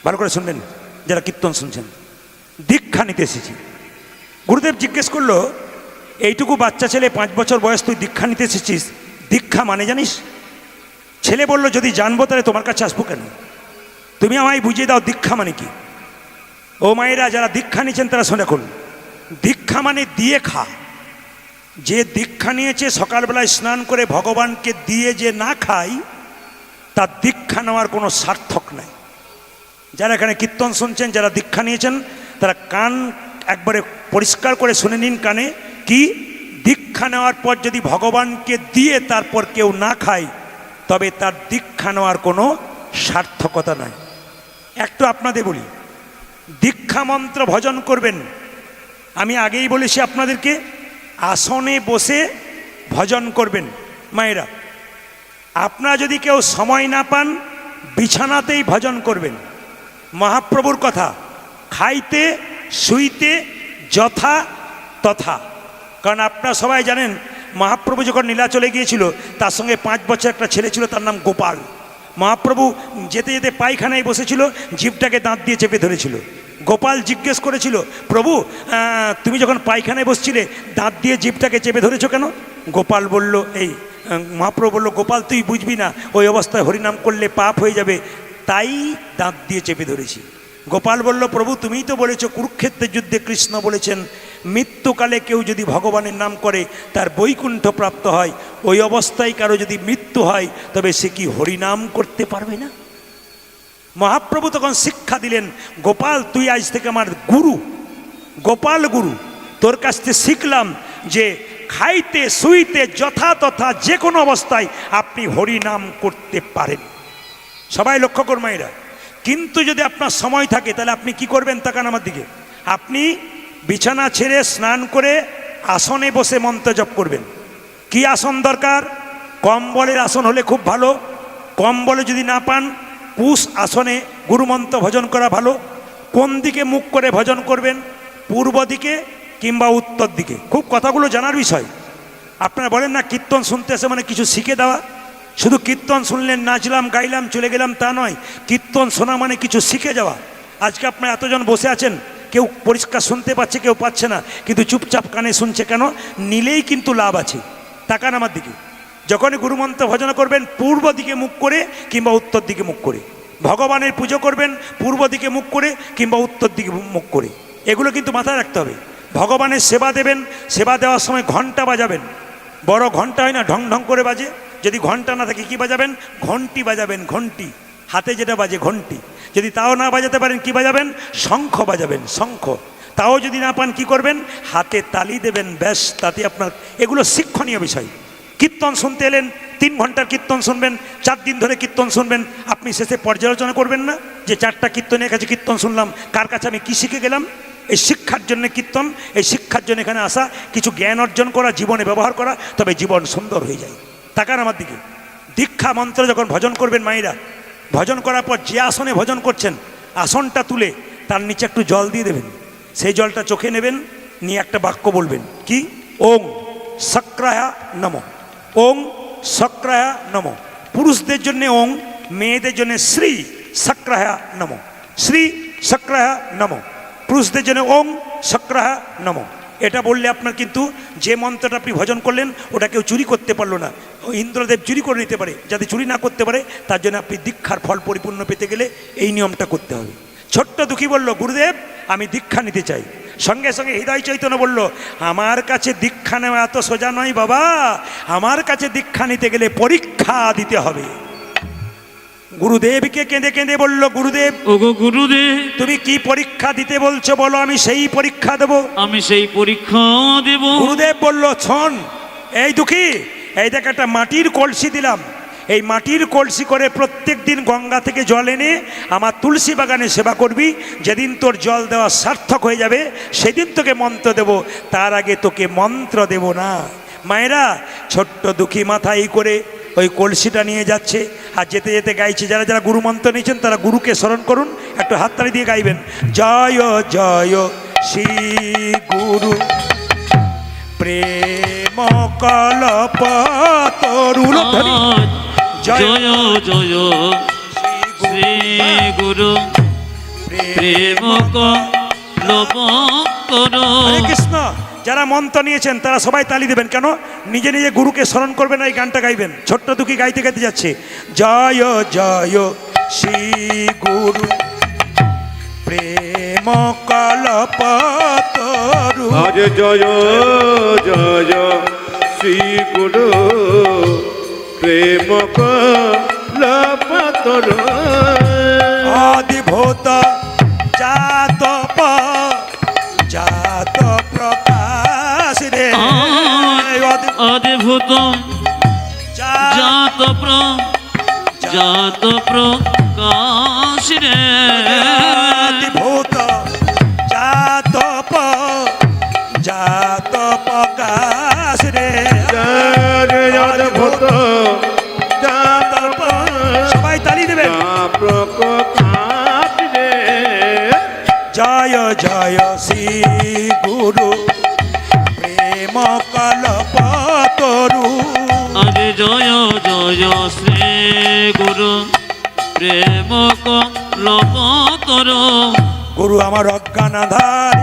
ভালো করে শুনবেন যারা কীর্তন শুনছেন। দীক্ষা নিতে এসেছি। গুরুদেব জিজ্ঞেস করলো, এইটুকু বাচ্চা ছেলে 5 বছর বয়স, তুই দীক্ষা নিতে এসেছিস, দীক্ষা মানে জানিস? ছেলে বলল, যদি জানবো তাহলে তোমার কাছে আসবো কেন? তুমি আমায় বুঝিয়ে দাও দীক্ষা মানে কি। ও মায়েরা, যারা দীক্ষা নিয়েছেন তারা শুনে রাখুন, দীক্ষা মানে দিয়ে খা। যে দীক্ষা নিয়েছে সকালবেলায় স্নান করে ভগবানকে দিয়ে যে না খায়, তার দীক্ষা নেওয়ার কোনো সার্থক নাই। যারা এখানে কীর্তন শুনছেন, যারা দীক্ষা নিয়েছেন, তারা কান একবারে পরিষ্কার করে শুনে নিন কানে, কি দীক্ষা নেওয়ার পর যদি ভগবানকে দিয়ে তারপর কেউ না খায়, তবে তার দীক্ষা নেওয়ার কোনো সার্থকতা নাই। একটু আপনাদের বলি, দীক্ষা মন্ত্র ভজন করবেন। আমি আগেই বলেছি আপনাদেরকে, আসনে বসে ভজন করবেন। মায়েরা, আপনারা যদি কেউ সময় না পান, বিছানাতেই ভজন করবেন। মহাপ্রভুর কথা, খাইতে শুইতে যথা তথা। কারণ আপনারা সবাই জানেন, মহাপ্রভু যখন নীলাচলে গিয়েছিল, তার সঙ্গে 5 বছর একটা ছেলে ছিল, তার নাম গোপাল। মহাপ্রভু যেতে যেতে পায়খানায় বসেছিল, জিভটাকে দাঁত দিয়ে চেপে ধরেছিল। গোপাল জিজ্ঞেস করেছিল, প্রভু তুমি যখন পায়খানায় বসছিলে, দাঁত দিয়ে জিভটাকে চেপে ধরেছো কেন? গোপাল বলল, মহাপ্রভু বলল, গোপাল তুই বুঝবি না, ওই অবস্থায় হরিনাম করলে পাপ হয়ে যাবে, তাই দাঁত দিয়ে চেপে ধরেছি। গোপাল বলল, প্রভু তুমিই তো বলেছো, কুরুক্ষেত্রের যুদ্ধে কৃষ্ণ বলেছেন, মৃত্যুকালে কেউ যদি ভগবানের নাম করে তার বৈকুণ্ঠ প্রাপ্ত হয়। ওই অবস্থায় কারো যদি মৃত্যু হয়, তবে সে কি হরিনাম করতে পারবে না? মহাপ্রভু তখন শিক্ষা দিলেন, গোপাল তুই আজ থেকে আমার গুরু, গোপাল গুরু, তোর কাছ থেকে শিখলাম যে খাইতে শুইতে যথা তথা যে কোনো অবস্থায় আপনি হরিনাম করতে পারেন। সবাই লক্ষ্য করুন মায়েরা। কিন্তু যদি আপনার সময় থাকে, তাহলে আপনি কি করবেন? তাকান আমার দিকে। আপনি বিছানা ছেড়ে স্নান করে আসনে বসে মন্ত্র জপ করবেন। কি আসন দরকার? কম্বলের আসন হলে খুব ভালো। কম্বলে যদি না পান, কুশ আসনে গুরুমন্ত্র ভজন করা ভালো। কোন দিকে মুখ করে ভজন করবেন? পূর্ব দিকে কিংবা উত্তর দিকে। খুব কথাগুলো জানার বিষয়। আপনারা বলেন না, কীর্তন শুনতে এসে মানে কিছু শিখে দেওয়া। শুধু কীর্তন শুনলেন, নাচলাম গাইলাম চলে গেলাম, তা নয়। কীর্তন শোনা মানে কিছু শিখে যাওয়া। আজকে আপনারা এতজন বসে আছেন, কেউ পরিষ্কার শুনতে পাচ্ছে, কেউ পাচ্ছে না, কিন্তু চুপচাপ কানে শুনছে কেন? নিলেই কিন্তু লাভ আছে। তাকান আমার দিকে। যখনই গুরুমন্ত্র ভজন করবেন, পূর্ব দিকে মুখ করে কিংবা উত্তর দিকে মুখ করে। ভগবানের পুজো করবেন, পূর্ব দিকে মুখ করে কিংবা উত্তর দিকে মুখ করে। এগুলো কিন্তু মাথায় রাখতে হবে। ভগবানের সেবা দেবেন, সেবা দেওয়ার সময় ঘণ্টা বাজাবেন। বড় ঘণ্টা হয় না, ঢং ঢং করে বাজে। যদি ঘণ্টা না থাকে কি বাজাবেন? ঘণ্টি বাজাবেন, ঘণ্টি। হাতে যেটা বাজে ঘণ্টি। যদি তাও না বাজাতে পারেন কি বাজাবেন? শঙ্খ বাজাবেন, শঙ্খ। তাও যদি না পান কি করবেন? হাতে তালি দেবেন, ব্যাস, তাতে আপনার। এগুলো শিক্ষণীয় বিষয়। কীর্তন শুনতে এলেন, 3 ঘন্টার কীর্তন শুনবেন, 4 দিন ধরে কীর্তন শুনবেন। আপনি শেষে পর্যালোচনা করবেন না যে 4টা কীর্তনের কাছে কীর্তন শুনলাম, কার কাছে আমি কী শিখে গেলাম? এই শিক্ষার জন্য কীর্তন, এই শিক্ষার জন্য এখানে আসা, কিছু জ্ঞান অর্জন করা, জীবনে ব্যবহার করা, তবে জীবন সুন্দর হয়ে যায়। তাকান আমার দিকে। দীক্ষা মন্ত্র যখন ভজন করবেন মায়েরা, ভজন করার পর যে আসনে ভজন করছেন, আসনটা তুলে তার নিচে একটু জল দিয়ে দেবেন। সেই জলটা চোখে নেবেন, নিয়ে একটা বাক্য বলবেন। কি? ওং সক্রায়া নমঃ। ওং সক্রায়া নমঃ। পুরুষদের জন্য ওং, মেয়েদের জন্য শ্রী সক্রায়া নমঃ। শ্রী সক্রায়া নমঃ। পুরুষদের জন্য ওং সক্রায়া নমঃ। এটা বললে আপনার কিন্তু যে মন্ত্রটা আপনি ভজন করলেন, ওটা কেউ চুরি করতে পারলো না। ইন্দ্রদেব চুরি করে নিতে পারে। যাতে চুরি না করতে পারে, তার জন্য আপনি দীক্ষার ফল পরিপূর্ণ পেতে গেলে এই নিয়মটা করতে হবে। ছোট্ট দুঃখী বলল, গুরুদেব আমি দীক্ষা নিতে চাই। সঙ্গে সঙ্গে হৃদয় চৈতন্য বলল, আমার কাছে দীক্ষা নেওয়া এত সোজা নয় বাবা। আমার কাছে দীক্ষা নিতে গেলে পরীক্ষা দিতে হবে। গুরুদেবকে কেঁদে কেঁদে বলল, গুরুদেব, ওগো গুরুদেব, তুমি কি পরীক্ষা দিতে বলছো বলো, আমি সেই পরীক্ষা দেব। আমি সেই পরীক্ষা দেব। গুরুদেব বলল, শোন এই দুঃখী, এই দেখ একটা মাটির কলসি দিলাম। এই মাটির কলসি করে প্রত্যেক দিন গঙ্গা থেকে জল এনে আমার তুলসী বাগানে সেবা করবি। যেদিন তোর জল দেওয়া সার্থক হয়ে যাবে, সেদিন তোকে মন্ত্র দেব, তার আগে তোকে মন্ত্র দেব না। মায়েরা, ছোট্ট দুঃখী মাথায় করে ওই কলসিটা নিয়ে যাচ্ছে, আর যেতে যেতে গাইছে। যারা যারা গুরু মন্ত্র নিয়েছেন তারা গুরুকে স্মরণ করুন, একটু হাততালি দিয়ে গাইবেন। জয় জয় শ্রী গুরু প্রেম কল্প তরুণ। জয় জয় শ্রী গুরু প্রেম কলপতর। হরে কৃষ্ণ। যারা মন্ত্র নিয়েছেন তারা সবাই তালি দেবেন। কেন? নিজে নিজে গুরুকে স্মরণ করবেন, এই গানটা গাইবেন। ছোট্ট দুঃখী গাইতে গাইতে যাচ্ছে, জয় জয় শ্রী গুরু প্রেম কল্পতরু। আজ জয় জয় শ্রী গুরু প্রেম কল্পতরু। অদ্ভুত জাত জাত প্রকাশ রে। অদ্ভুত জাত প্রকাশ রে। অদ্ভুত জাত জাত প্রকাশ রে। অদ্ভুত জাত সবাই তালি দেবেন। প্রকাশ রে। জয় জয় শ্রী গুরু প্রেম কল্পতরু। আরে জয় জয় শ্রী গুরু প্রেম কল্পতর। গুরু আমার অজ্ঞান আধার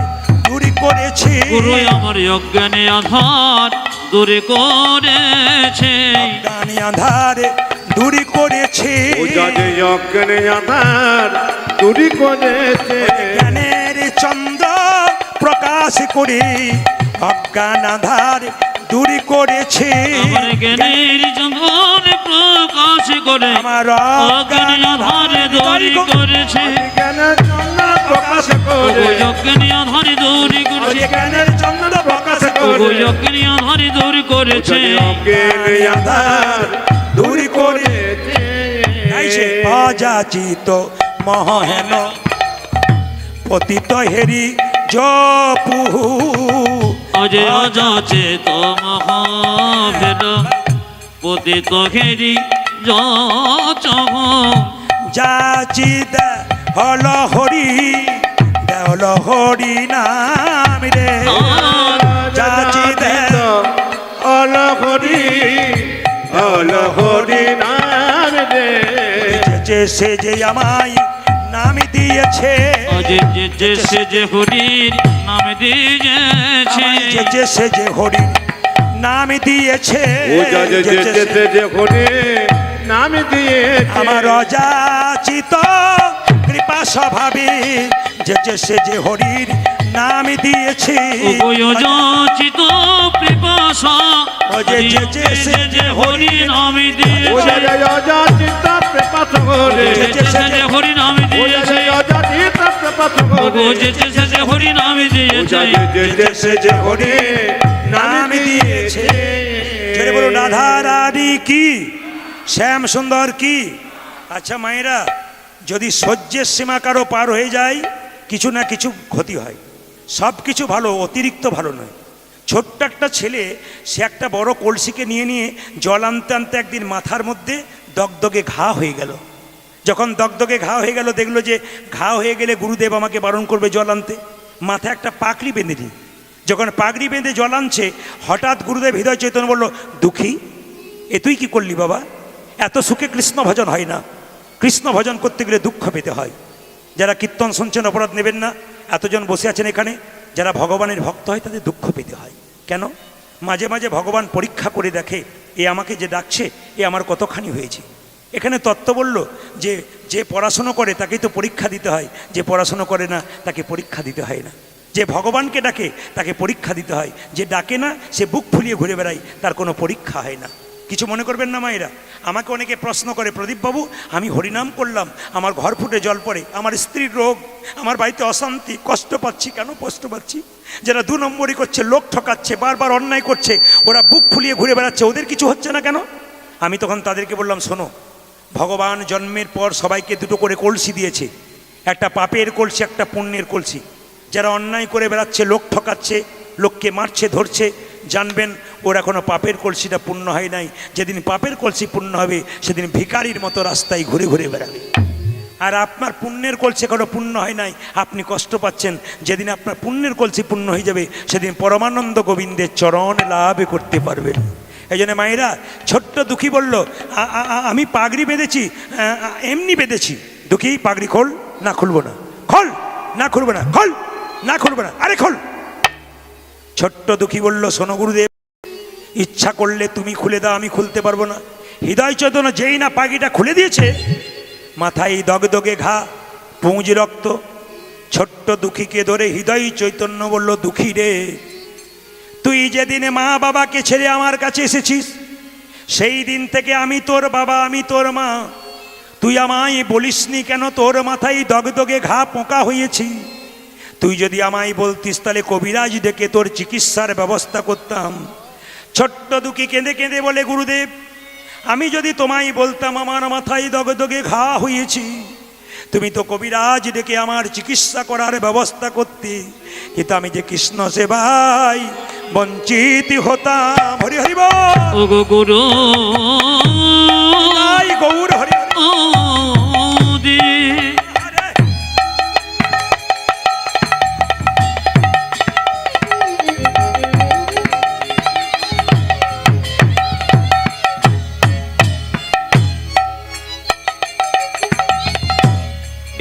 দূরী করেছে। গুরু আমার অজ্ঞানে আধার দূরে করেছে। অজ্ঞানী আধার দূরী করেছে। যাদের অজ্ঞানে আধার দূরী করেছে। জ্ঞানের চন্দ্র প্রকাশ করে অজ্ঞান আধার দূরী করেছে। আমার জ্ঞানের চন্দন প্রকাশ করে আমার অজ্ঞানী আধারে দূরী করেছে। জ্ঞানের জন্য প্রকাশ করে। অজ্ঞানী আধারে দূরী করেছে। জ্ঞানের চন্দ্র প্রকাশ করে অজ্ঞানী আধারে দূরী করেছে। অজ্ঞানে আধার দূরী করে করেছে। অযাচিত মহেন পতিত হেরি জপু। আজ অযাচিত মহাভেদ পতিত ঘেরি যচহ। যাচিত হল হরি দেওল হরি নাম রে। যাচিত অলহরি অলহরি নাম দে। যে সে যে আমায় নাম দিয়েছে। আজ যে সে যে হরির নাম দিয়েছে। যে সে যে হরি নাম দিয়েছে। ও যে যে হরি নাম দিয়েছে। আমার অযাচিত কৃপা স্বভাবে যে সে যে হরির নাম দিয়েছে। অযাচিত পিপাসা যে হরি নাম ও দিয়েছে। অযাচিত প্রপাত করে। যে হরি নাম দিয়েছে। অযাচিত প্রপাত করে। যে হরি নাম দিয়েছে। যে যে হরি নাম দিয়েছে। জোরে বলুন রাধা রানী কি, শ্যাম সুন্দর কি। আচ্ছা মায়েরা, যদি সহ্যের সীমা কারো পার হয়ে যায় কিছু না কিছু ক্ষতি হয়। সব কিছু ভালো, অতিরিক্ত ভালো নয়। ছোট্ট একটা ছেলে, সে একটা বড় কলসিকে নিয়ে নিয়ে জল আনতে আনতে একদিন মাথার মধ্যে দগদগে ঘা হয়ে গেল। যখন দগদগে ঘা হয়ে গেল, দেখলো যে ঘা হয়ে গেলে গুরুদেব আমাকে বারণ করবে জল আনতে। মাথায় একটা পাগড়ি বেঁধে দিই। যখন পাগড়ি বেঁধে জল আনছে, হঠাৎ গুরুদেব হৃদয় চৈতন্য বলল, দুঃখী এ তুই কি করলি বাবা? এত সুখে কৃষ্ণ ভজন হয় না। কৃষ্ণ ভজন করতে গেলে দুঃখ পেতে হয়। যারা কীর্তন শুনছেন অপরাধ নেবেন না। এতজন বসে আছেন এখানে, যারা ভগবানের ভক্ত হয় তাদের দুঃখ পেতে হয়। কেন? মাঝে মাঝে ভগবান পরীক্ষা করে দেখে, এ আমাকে যে ডাকছে এ আমার কতখানি হয়েছে। এখানে তত্ত্ব বলল যে যে পড়াশুনো করে তাকেই তো পরীক্ষা দিতে হয়, যে পড়াশুনো করে না তাকে পরীক্ষা দিতে হয় না। যে ভগবানকে ডাকে তাকে পরীক্ষা দিতে হয়, যে ডাকে না সে বুক ফুলিয়ে ঘুরে বেড়ায়, তার কোনো পরীক্ষা হয় না। কিছু মনে করবেন না মায়েরা। আমাকে অনেকে প্রশ্ন করে, প্রদীপবাবু আমি হরিনাম করলাম, আমার ঘর ফুটে জল পড়ে, আমার স্ত্রীর রোগ, আমার বাড়িতে অশান্তি, কষ্ট পাচ্ছি। কেন কষ্ট পাচ্ছি? যারা 2 নম্বরই করছে, লোক ঠকাচ্ছে, বারবার অন্যায় করছে, ওরা বুক ফুলিয়ে ঘুরে বেড়াচ্ছে, ওদের কিছু হচ্ছে না কেন? আমি তখন তাদেরকে বললাম, শোনো, ভগবান জন্মের পর সবাইকে 2টো করে কলসি দিয়েছে। একটা পাপের কলসি, একটা পুণ্যের কলসি। যারা অন্যায় করে বেড়াচ্ছে, লোক ঠকাচ্ছে, লোককে মারছে, ধরছে, জানবেন ওর এখনো পাপের কলসিটা পূর্ণ হয় নাই। যেদিন পাপের কলসি পূর্ণ হবে সেদিন ভিখারির মতো রাস্তায় ঘুরে ঘুরে বেড়াবে। আর আপনার পুণ্যের কলসি এখনো পূর্ণ হয় নাই, আপনি কষ্ট পাচ্ছেন। যেদিন আপনার পুণ্যের কলসি পূর্ণ হয়ে যাবে সেদিন পরমানন্দ গোবিন্দের চরণ লাভ করতে পারবেন। এই জন্য মায়েরা, ছোট্ট দুঃখী বলল, আমি পাগড়ি বেঁধেছি, এমনি বেঁধেছি। দুঃখী পাগড়ি খোল। না খুলবো না। খোল। না খুলবে না, খোল। না খুলবে না, আরে খোল। ছোট্ট দুঃখী বলল, শোনো গুরুদেব, ইচ্ছা করলে তুমি খুলে দাও, আমি খুলতে পারবো না। হৃদয় চৈতন্য যেই না পাগিটা খুলে দিয়েছে, মাথায় দগদগে ঘা, পুঁজ রক্ত। ছোট্ট দুঃখীকে ধরে হৃদয় চৈতন্য বলল, দুঃখী রে, তুই যেদিনে মা বাবাকে ছেড়ে আমার কাছে এসেছিস, সেই দিন থেকে আমি তোর বাবা, আমি তোর মা। তুই আমায় বলিসনি কেন তোর মাথায় দগদগে ঘা পোকা হয়েছি? তুই যদি আমায় বলতিস তাহলে কবিরাজ ডেকে তোর চিকিৎসার ব্যবস্থা করতাম। ছোট্ট দুঃখী কেঁদে কেঁদে বলে, গুরুদেব, আমি যদি তোমায় বলতাম আমার মাথায় দগদগে ঘা হয়েছি, তুমি তো কবিরাজ ডেকে আমার চিকিৎসা করার ব্যবস্থা করতে, কিন্তু আমি যে কৃষ্ণ সেবায় বঞ্চিত হতাম। হরি হরি বল। ও গো গুরু তাই গৌর হরি হরি। ও দে আরে,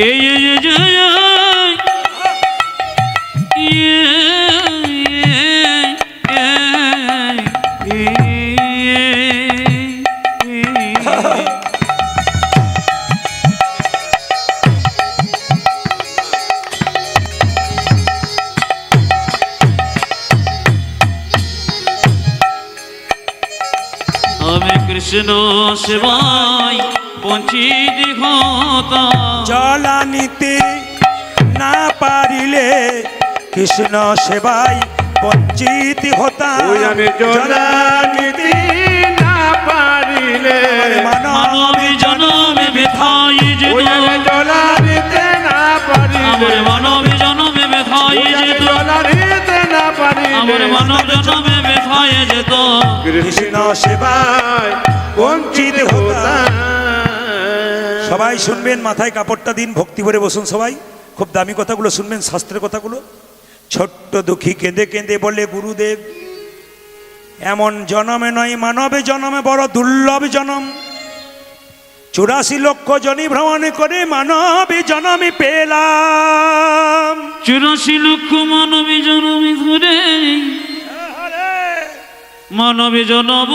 এই আমি কৃষ্ণ সেবাই বঞ্চিত হতাম। জলা নিতে না পারিলে কৃষ্ণ সেবায় বঞ্চিত হতাম। ওই আমি জলা নিতে না পারিলে, মানবী জনমে ব্যথায় যেত, ওই আমি জলা নিতে না পারিলে, আমার মানবী জনমে ব্যথায় ওই আমি যেত, জলা নিতে না পারিলে, আমার মানব জনমে ব্যথায় যেত। কৃষ্ণ সেবায় বঞ্চিত হতাম। সবাই শুনবেন, মাথায় কাপড়টা দিন, ভক্তি ভরে বসুন সবাই। খুব দামি কথাগুলো শুনবেন, শাস্ত্রের কথাগুলো। ছোট্ট দুঃখী কেঁদে কেঁদে বলে, গুরুদেব, এমন জনমে নয়, মানবে জনমে বড় দুর্লভ জনম। 84 লক্ষ জনি ভ্রমণ করে মানবে জনমে পেলাম। 84 লক্ষ মানবী জনমে ধরে মানবী জনম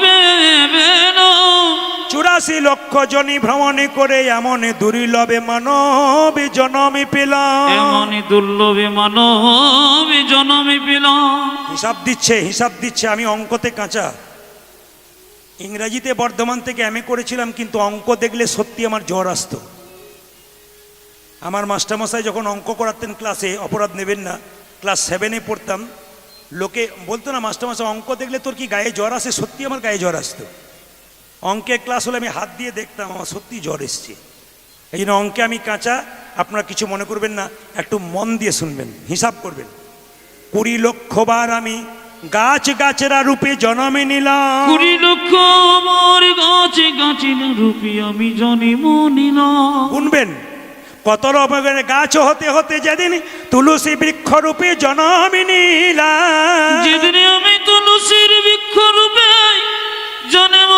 পেল। 84 লক্ষ জনি ভ্রমণ করে এমন দুর্লভে মানবে জনমে পেলাম। এমনই দুর্লভে মানবী জনমে পেলাম। হিসাব দিচ্ছে। আমি অঙ্কতে কাঁচা। ইংরাজিতে বর্ধমান থেকে এমএ করেছিলাম, কিন্তু অঙ্ক দেখলে সত্যি আমার জ্বর আসতো। আমার মাস্টারমশাই যখন অঙ্ক করাতেন ক্লাসে, অপরাধ নেবেন না, ক্লাস 7-এ পড়তাম, লোকে বলতো না, মাস্টারমশাই অঙ্ক দেখলে তোর কি গায়ে জ্বর আসে? সত্যি আমার গায়ে জ্বর আসতো। অঙ্কের ক্লাস হলে আমি হাত দিয়ে দেখতাম, আমার সত্যি জ্বর এসছে। এই জন্য অঙ্কে আমি কাঁচা। আপনারা কিছু মনে করবেন না, একটু মন দিয়ে শুনবেন, হিসাব করবেন। 20 লক্ষ বার আমি গাছ গাছেরা রূপে জন্মে নিলাম। 20 লক্ষ আমার গাছে গাছের রূপে আমি জন্ম নিলাম। গুনবেন, কত রকমের গাছ হতে হতে যেদিন তুলসী বৃক্ষ রূপে জন্মে নিলাম। যেদিন আমি তুলসীর বৃক্ষ রূপে জন্ম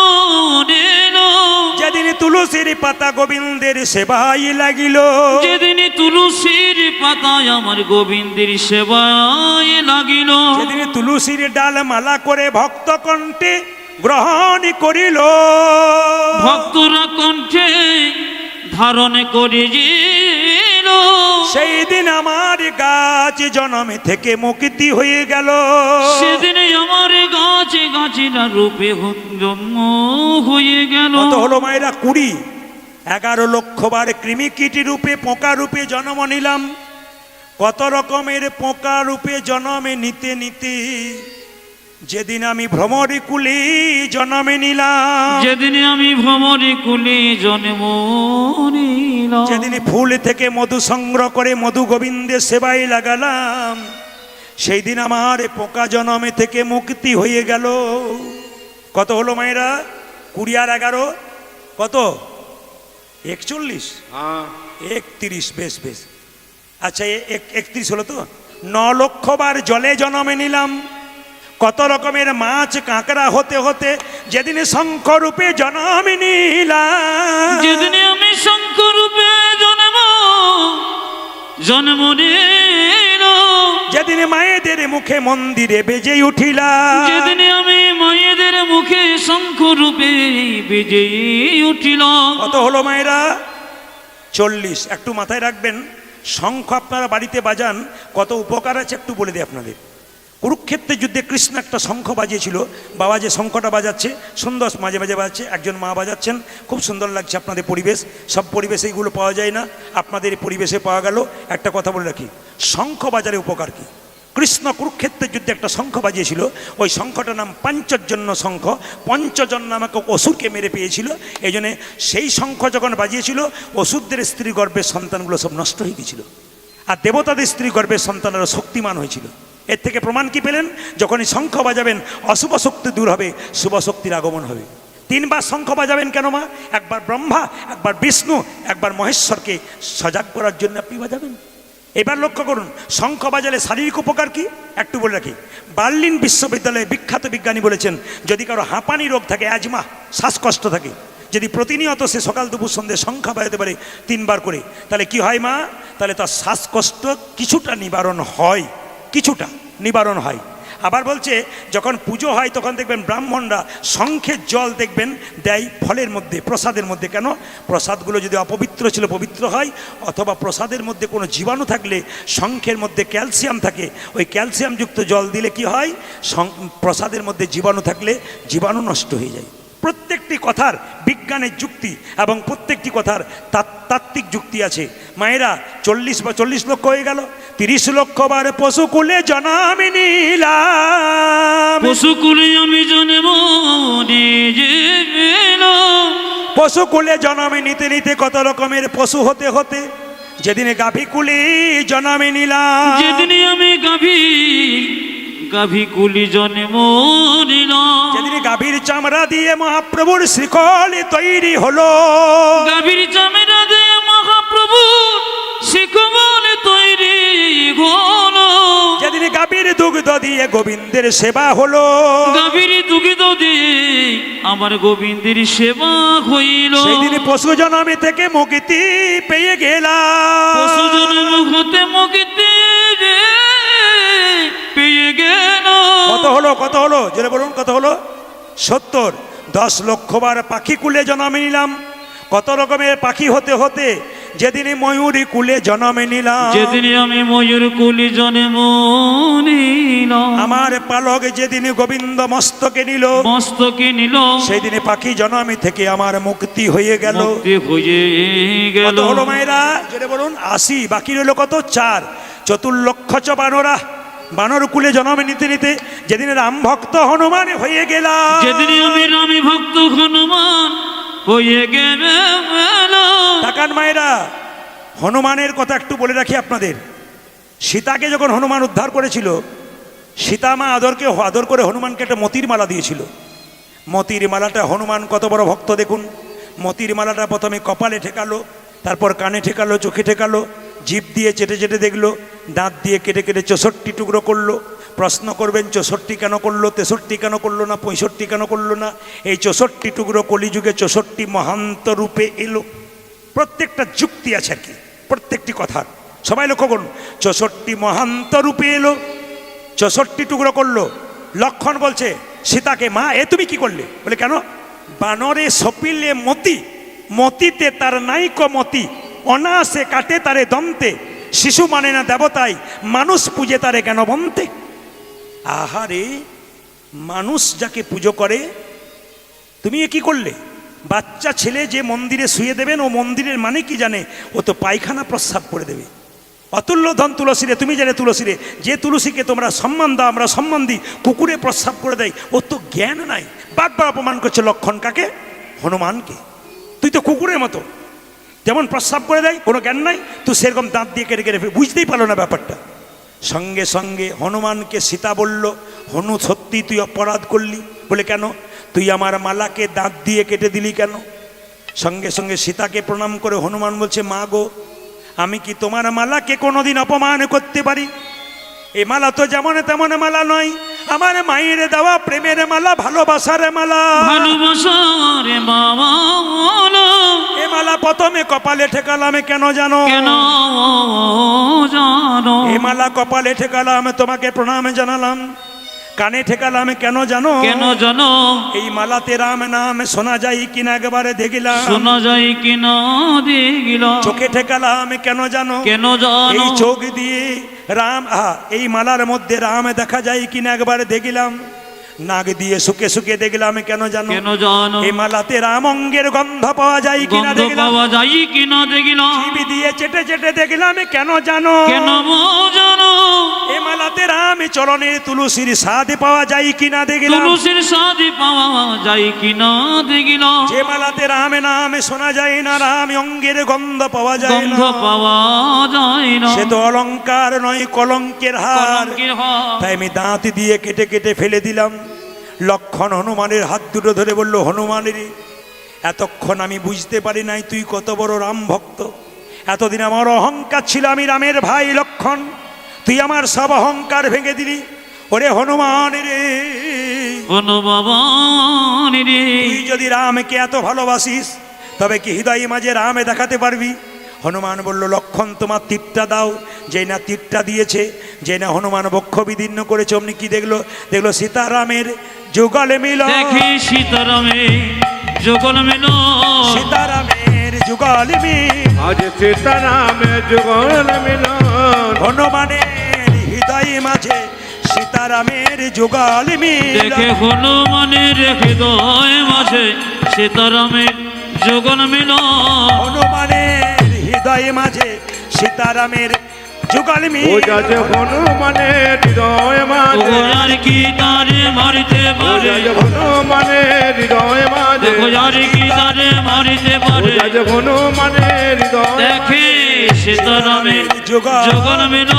নিলাম। যেদিন তুলসীর পাতা গোবিন্দের সেবাই লাগিল। যেদিন তুলসীর পাতায় আমার গোবিন্দের সেবায় লাগিল। যেদিন তুলসীর ডাল মালা করে ভক্ত কণ্ঠে গ্রহণ করিল। ভক্তরা কণ্ঠে ধারণ করিল। সেই দিন আমার গাছ জন্মে থেকে মুক্তি হয়ে গেল। সেদিন আমার গাছে গাছেরা রূপে জন্ম হয়ে গেল। কত হলো মায়েরা? 20। 11 লক্ষ বার কৃমি কীটি রূপে পোকা রূপে জন্ম নিলাম। কত রকমের পোকা রূপে জন্মে নিতে নিতে যেদিন আমি ভ্রমরে কুলে জন্মে নিলাম। যেদিন আমি ভ্রমরে কুলে জন্ম নিলাম। যেদিন ফুল থেকে মধু সংগ্রহ করে মধু গোবিন্দের সেবায় লাগালাম, সেই দিন আমার পোকা জন্মে থেকে মুক্তি হয়ে গেল। কত হলো মায়েরা? 20 আর 11 কত? 41। 31। বেশ বেশ, আচ্ছা 31 হলো তো। 9 লক্ষ বার জলে জন্মে নিলাম। কত রকমের মাছ কাঁকড়া হতে হতে যেদিন শঙ্খ রূপে জন্মে নিলাম। যেদিন আমি শঙ্খ রূপে জন্ম জন্ম নিল। যেদিন মায়েদের মুখে মন্দিরে বেজে উঠিলা, যেদিন আমি মায়েদের মুখে শঙ্খ রূপে বেজে উঠিল। কত হলো মায়েরা? 40। একটু মাথায় রাখবেন, শঙ্খ আপনারা বাড়িতে বাজান, কত উপকার আছে একটু বলে দিই আপনাদের। কুরুক্ষেত্রের যুদ্ধে কৃষ্ণ একটা শঙ্খ বাজিয়েছিল। বাবা যে শঙ্খটা বাজাচ্ছে সুন্দর, মাঝে মাঝে বাজাচ্ছে, একজন মা বাজাচ্ছেন, খুব সুন্দর লাগছে। আপনাদের পরিবেশ, সব পরিবেশে এইগুলো পাওয়া যায় না, আপনাদের এই পরিবেশে পাওয়া গেল। একটা কথা বলে রাখি, শঙ্খ বাজারে উপকার কি? কৃষ্ণ কুরুক্ষেত্রের যুদ্ধে একটা শঙ্খ বাজিয়েছিল, ওই শঙ্খটার নাম পাঞ্চজন্য শঙ্খ। পঞ্চজন নামক অসুরকে মেরে পেয়েছিল, এই জন্যে সেই শঙ্খ যখন বাজিয়েছিল অসুরদের স্ত্রী গর্ভের সন্তানগুলো সব নষ্ট হয়ে গিয়েছিল, আর দেবতাদের স্ত্রী গর্ভের সন্তানেরা শক্তিমান হয়েছিল। এর থেকে প্রমাণ কি পেলেন? যখনই শঙ্খ বাজাবেন অশুভ শক্তি দূর হবে, শুভ শক্তির আগমন হবে। 3 বার শঙ্খ বাজাবেন কেন মা? একবার ব্রহ্মা, একবার বিষ্ণু, একবার মহেশ্বরকে সজাগ করার জন্য আপনি বাজাবেন। এবার লক্ষ্য করুন, শঙ্খ বাজালে শারীরিক উপকার কি একটু বলে রাখি। বার্লিন বিশ্ববিদ্যালয়ে বিখ্যাত বিজ্ঞানী বলেছেন, যদি কারো হাঁপানি রোগ থাকে, অ্যাজমা, শ্বাসকষ্ট থাকে, যদি প্রতিনিয়ত সে সকাল দুপুর সন্ধ্যে শঙ্খ বাজাতে পারে 3 বার করে, তাহলে কি হয় মা? তাহলে তার শ্বাসকষ্ট কিছুটা নিবারণ হয়, কিছুটা নিবারণ হয়। আবার বলছে, যখন পুজো হয় তখন দেখবেন ব্রাহ্মণরা শঙ্খের জল দেখবেন দেয় ফলের মধ্যে, প্রসাদের মধ্যে। কেন? প্রসাদগুলো যদি অপবিত্র ছিল পবিত্র হয়, অথবা প্রসাদের মধ্যে কোনো জীবাণু থাকলে, শঙ্খের মধ্যে ক্যালসিয়াম থাকে, ওই ক্যালসিয়ামযুক্ত জল দিলে কি হয়? প্রসাদের মধ্যে জীবাণু থাকলে জীবাণু নষ্ট হয়ে যায়। প্রত্যেকটি কথার বিজ্ঞানের যুক্তি এবং প্রত্যেকটি কথার তাত্ত্বিক যুক্তি আছে। মায়েরা 40 লক্ষ হয়ে গেল, 30 লক্ষ বার পশুকুলে জন্ম নিলাম। পশুকুলে আমি জন্ম নিলাম। পশুকুলে জন্ম নিতে নিতে কত রকমের পশু হতে হতে যেদিন গাভীকুলে জন্ম নিলাম। যেদিন আমি গাভী কুলি জন্ম নিলাম। যেদিন গাভীর চামড়া দিয়ে মহাপ্রভুর শ্রীকল তৈরি হলো। গাভীর চামড়া দিয়ে মহাপ্রভুর শ্রীকল তৈরি হলো। যেদিন গাভীর দুগ্ধ দিয়ে গোবিন্দের সেবা হলো। গাভীর দুগ্ধ দিয়ে আমার গোবিন্দের সেবা হইল। সেদিন পশু জন্মে থেকে মুক্তি পেয়ে গেলাম। পশু জন্ম হতে মুক্তি পেয়ে গেল। কত হলো? কত হলো? জোরে বলুন, কত হলো? 70। 10 লক্ষ বার পাখি কুলে জন্ম নিলাম। কত রকমের পাখি হতে হতে যেদিন ময়ূরী কুলে জন্ম নিলাম। যেদিন আমি ময়ূর কুলি জন্ম নিলাম। আমার পালক যেদিন গোবিন্দ মস্তকে নিল, সেই দিনে পাখি জন্মে থেকে আমার মুক্তি হয়ে গেল। মুক্তি হয়ে গেল। কত হলো মায়েরা? জোরে বলুন। 80। বাকি রইল কত? 4। 4 লক্ষ চ বানরা। বানর কুলে জন্ম নিতে নিতে যেদিন রাম ভক্ত হনুমান হয়ে গেলাম। যেদিন আমি রামী ভক্ত হনুমান হয়ে গেল। তাকান মায়েরা, হনুমানের কথা একটু বলে রাখি আপনাদের। সীতাকে যখন হনুমান উদ্ধার করেছিল, সীতা মা আদর করে হনুমানকে একটা মতির মালা দিয়েছিল। মতির মালাটা হনুমান কত বড় ভক্ত দেখুন। মতির মালাটা প্রথমে কপালে ঠেকালো, তারপর কানে ঠেকালো, চোখে ঠেকালো, জিভ দিয়ে চেটে চেটে দেখলো, দাঁত দিয়ে কেটে কেটে 64 টুকরো করলো। প্রশ্ন করবেন 64 কেন করলো, 63 কেন করলো না, 65 কেন করলো না? এই 64 টুকরো কলিযুগে 64 মহান্ত রূপে এলো। প্রত্যেকটা যুক্তি আছে আর কি, প্রত্যেকটি কথার। সবাই লক্ষ্য করুন, 64 মহান্ত রূপে এলো, 64 টুকরো করলো। লক্ষণ বলছে সীতাকে, মা এ তুমি কি করলে? বলে কেন? বানরে সপিলে মতি, মতিতে তার নাইক মতি, অনায়াসে কাটে তারে দন্তে, শিশু মানে না দেবতাই, মানুষ পূজে তারে কেন বন্তে। আহারে, মানুষ যাকে পুজো করে তুমি এ কি করলে? বাচ্চা ছেলে যে মন্দিরে শুয়ে দেবেন, ও মন্দিরের মানে কি জানে? ও তো পায়খানা প্রস্রাব করে দেবে। অতুল্য ধন তুলসী রে, তুমি জানে তুলসী রে, যে তুলসীকে তোমরা সম্মান দাও আমরা সম্মান দিই, কুকুরে প্রস্রাব করে দেয়। ও তো জ্ঞান নাই। বারবার অপমান করছে লক্ষণ কাকে? হনুমানকে। তুই তো কুকুরের মতো, যেমন প্রস্রাব করে দেয়, কোনো জ্ঞান নাই, তুই সেরকম দাঁত দিয়ে কেটে কেটে বুঝতেই পারলো না ব্যাপারটা। সঙ্গে সঙ্গে হনুমানকে সীতা বলল, হনু সত্যি তুই অপরাধ করলি। বলে কেন? তুই আমার মালাকে দাঁত দিয়ে কেটে দিলি কেন? সঙ্গে সঙ্গে সীতাকে প্রণাম করে হনুমান বলছে, মা গো, আমি কি তোমার মালাকে কোনোদিন অপমান করতে পারি? এ মালা তো যেমন তেমন মালা নয়, আমার মায়ের দেওয়া প্রেমের মালা, ভালোবাসার মালা। ভালোবাসার মালা। এ মালা প্রথমে কপালে ঠেকালাম কেন জানো? কেন মালা কপালে ঠেকালাম, তোমাকে প্রণাম জানালাম। কানে ঠেকালাম কেন জানো? কেন জানো? এই মালাতে রাম নাম শোনা যায় কিনা একবারে দেখিলাম। শোনা যায় কিনা দেখিলাম। চোখে ঠেকালাম কেন জানো? কেন জানো? এই চোখ দিয়ে রাম এই মালার মধ্যে রাম দেখা যায় কিনা একবারে দেখিলাম। নাক দিয়ে শুকে শুকে দেখলাম কেন জানো? কেন জানো? এই মালাতে রাম অঙ্গের গন্ধ পাওয়া যায় কিনা গন্ধ দেখলাম। পাওয়া যায় কিনা দেখিলাম। জিভি দিয়ে চেটে চেটে দেখলাম কেন জানো? কেন জানো? এই মালাতে রাম চরণের তুলসীর স্বাদ পাওয়া যায় কিনা দেখলাম। তুলসীর স্বাদ পাওয়া যায় কিনা দেখিলাম। যে মালাতে রাম নাম শোনা যায় না, রাম অঙ্গের গন্ধ পাওয়া যায় না, গন্ধ পাওয়া যায় না। সে তো অলংকার নয় কলঙ্কের হার। কলঙ্কের হার। তাই আমি দাঁত দিয়ে কেটে কেটে ফেলে দিলাম। লক্ষণ হনুমানের হাত দুটো ধরে বলল, হনুমানের এতক্ষণ আমি বুঝতে পারি নাই তুই কত বড় রাম ভক্ত। এতদিন আমার অহংকার ছিল আমি রামের ভাই লক্ষণ, তুই আমার সব অহংকার ভেঙে দিলি। ওরে হনুমান রে, হনুমান রে, তুই যদি রামকে এত ভালোবাসিস তবে কি হৃদয় মাঝে রামে দেখাতে পারবি? হনুমান বলল, লক্ষণ তোমার তীরটা দাও। যে না তীরটা দিয়েছে, যে না হনুমান বক্ষ বিদীর্ণ করেছে, অমনি কি দেখলো? দেখলো সীতারামের যুগল মিল। দেখি সীতারামের যুগল মিল। সীতারামের যুগল মিল। আজ সীতারামের যুগল মিলন। হনুমানের হৃদয় মাঝে সীতারামের যুগল মিল। দেখে হনুমানের হৃদয় মাঝে সীতারামের যুগল মিল। হনুমানের হৃদয় মাঝে সীতারামের যুগল মিল। ও যাচ্ছে হনুমানের হৃদয় মাঝে। আর কি তারে মারিতে ও পারে? যাচ্ছে হনুমানের হৃদয় মাঝে। দেখো আর কি তারে মারিতে ও পারে? যাচ্ছে হনুমানের হৃদয় দেখে সীতারামের যুগল মিল।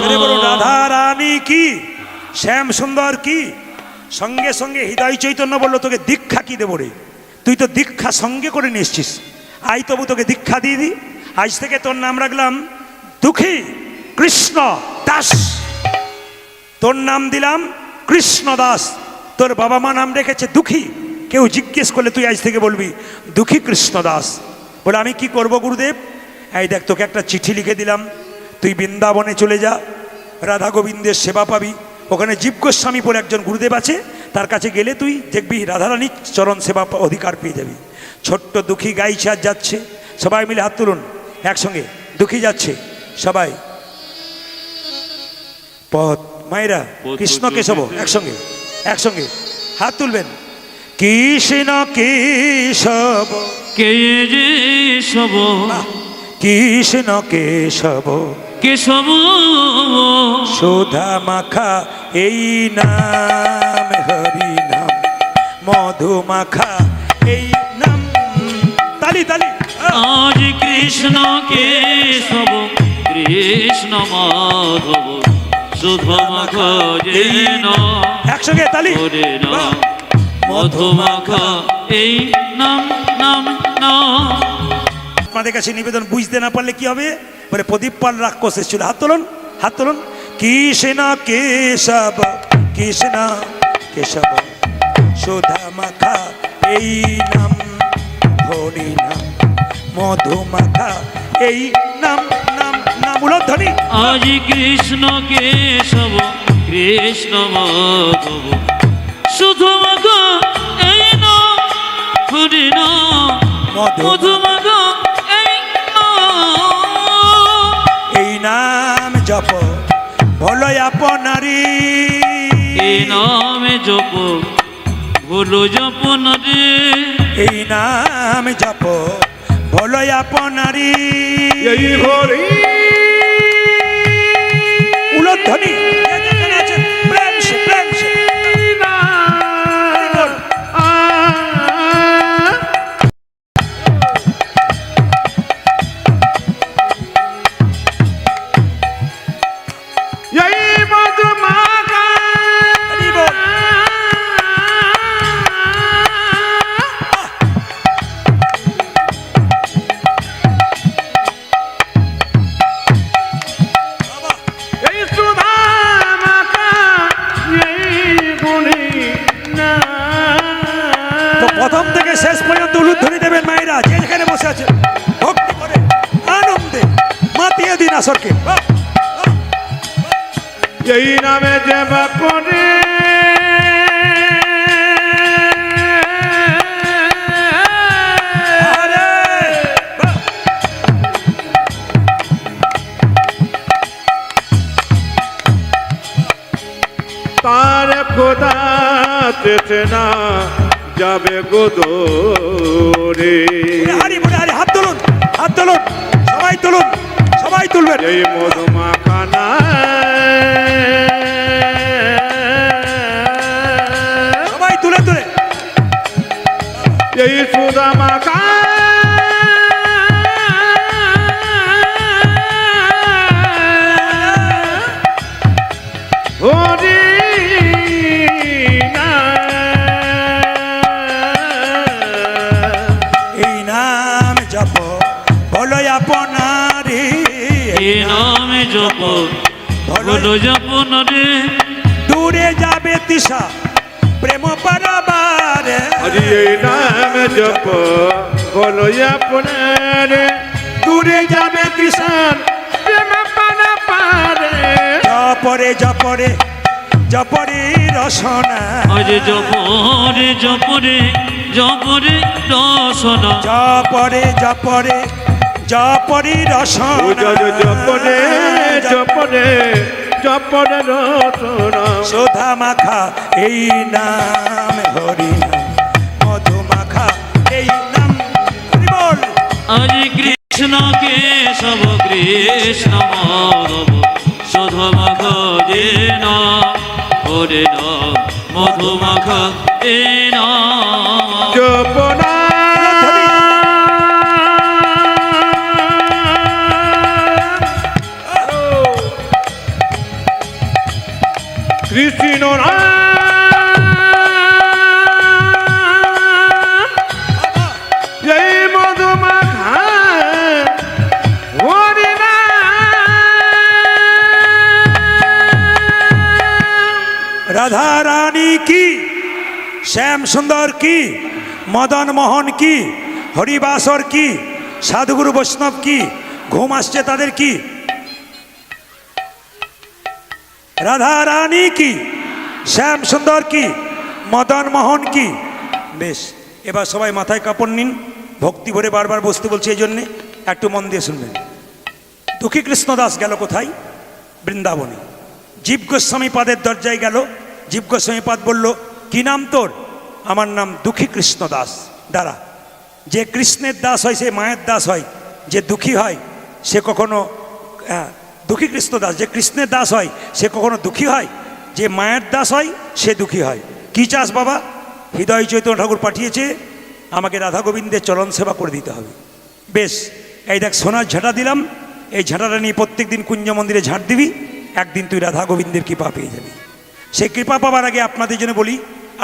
জোরে বলুন, রাধা রানী কি, শ্যাম সুন্দর কি। সঙ্গে সঙ্গে হৃদয় চৈতন্য বললো, তোকে দীক্ষা কি দেবো রে? তুই তো দীক্ষা সঙ্গে করে নিয়ে এসছিস, আই তবু তোকে দীক্ষা দিয়ে দি। আজ থেকে তোর নাম রাখলাম দুঃখী কৃষ্ণ দাস। তোর নাম দিলাম কৃষ্ণ দাস। তোর বাবা মা নাম রেখেছে দুঃখী। কেউ জিজ্ঞেস করলে তুই আজ থেকে বলবি দুঃখী কৃষ্ণ দাস। বলে আমি কি করব গুরুদেব? এই দেখ, তোকে একটা চিঠি লিখে দিলাম, তুই বৃন্দাবনে চলে যা, রাধা গোবিন্দের সেবা পাবি। ওখানে জীব গোস্বামী বলে একজন গুরুদেব আছে, তার কাছে গেলে তুই দেখবি রাধারানীর চরণ সেবা অধিকার পেয়ে যাবি। ছোট্ট দুঃখী গাইছে আর যাচ্ছে। সবাই মিলে হাত তুলুন একসঙ্গে। দুঃখী যাচ্ছে সবাই। পথ মায়েরা কৃষ্ণ কেশব একসঙ্গে একসঙ্গে হাত তুলবেন। কৃষ্ণ কেশব কে যে সব কৃষ্ণ কেশব কেশব সুধা মাখা এই নাম, হরি নাম মধু মাখা এই নাম। তালি তালি। আজ কৃষ্ণ কেশব কৃষ্ণ মাধব সুধমাখ যেন একসঙ্গে তালি। ওরে নাম মধুমাখ এই নাম নাম নাম। আপনাদের কাছে নিবেদন, বুঝতে না পারলে কি হবে? বলে প্রদীপ পাল রাক্ষস এসেছিল। হাত তুলুন, হাত তুলুন। কৃষ্ণ কেশব কৃষ্ণ কেশব সুধা মাখা এই নাম, হরি নাম মধু মাখা এই নাম নাম নাম। উলধ্বনি। আজ কৃষ্ণ কেশব কৃষ্ণ মাধব সুধমাখ এই নাম, হরি নাম মধুমাখ এই নাম। এই নাম জপ ভলো আপনারি। এই নামে জপ ভুলো জপ নারে। এই নাম জপ ভলো আপনারি। এই হরি উলধ্বনি। যেখানে আছেন প্রেম সে প্রেম সে। প্রথম থেকে শেষ পর্যন্ত উলুধ্বনি দেবেন মায়েরা, যে যেখানে বসে আছে ভক্তি করে আনন্দে মাতিয়ে দিন আসরকে। এই নামে জপ করে তার খোদা চেতে না যাবে গোদরে। হারি বলে হারি, হাত তুলুন, হাত তুলুন, সবাই তুলুন, সবাই তুলবেন। এই মধুমাখানা সবাই তুলে তুলে এই সুদামাখা হরি এই নাম জপ বলো আপনারে, এ নামে জপ বলো যাপন রে, দূরে যাবে তৃষা প্রেম পারাবারে। হরি এই নাম জপ বলো আপনারে, দূরে যাবে কৃষণ প্রেম পানা পারে। জপরে জপরে জপরে রসনা, আজ জপরে জপরে জপরে রসনা, জপরে জপরে জপরে রসনা, উজর জপরে জপরে জপরে রসনা। সোধা মাখা এই নাম হরি নাম, মধু মাখা এই নাম হরি বল। আজ কৃষ্ণ কেশব কৃষ্ণ মাধব শোধমাখ যে নাম, হরে নাম মধুমাখ এ নাম। জপনা কৃষ্ণ এই মধুমাখা হরি রাধা রানী কি, শ্যাম সুন্দর কি, মদন মোহন কি, হরিবাসর কি, সাধুগুরু বৈষ্ণব কি, ঘুম আসছে তাদের কি, রাধা রানী কি, শ্যাম সুন্দর কি, মদন মোহন কি। বেশ, এবার সবাই মাথায় কাপড় নিন, ভক্তি ভরে বারবার বসতে বলছি এই জন্যে, একটু মন দিয়ে শুনবেন। দুঃখী কৃষ্ণদাস গেল কোথায়? বৃন্দাবনে। জীব গোস্বামী পাদের দরজায় গেল। জীব গোস্বামী পাদ বলল, কি নাম তোর? আমার নাম দুঃখী কৃষ্ণদাস। দাঁড়া, যে কৃষ্ণের দাস হয় সে মায়ের দাস হয়, যে দুঃখী হয় সে কখনো দুঃখী কৃষ্ণদাস, যে কৃষ্ণের দাস হয় সে কখনো দুঃখী হয়? যে মায়ের দাস হয় সে দুঃখী হয়। কি চাস বাবা? হৃদয় চৈতন্য ঠাকুর পাঠিয়েছে আমাকে রাধা গোবিন্দের চরণ সেবা করে দিতে হবে। বেশ, এই দেখ সোনার ঝাঁটা দিলাম, এই ঝাঁটাটা নিয়ে প্রত্যেক দিন কুঞ্জ মন্দিরে ঝাঁট দিবি, একদিন তুই রাধা গোবিন্দের কৃপা পেয়ে যাবি। সেই কৃপা পাবার আগে আপনাদের জন্য বলি,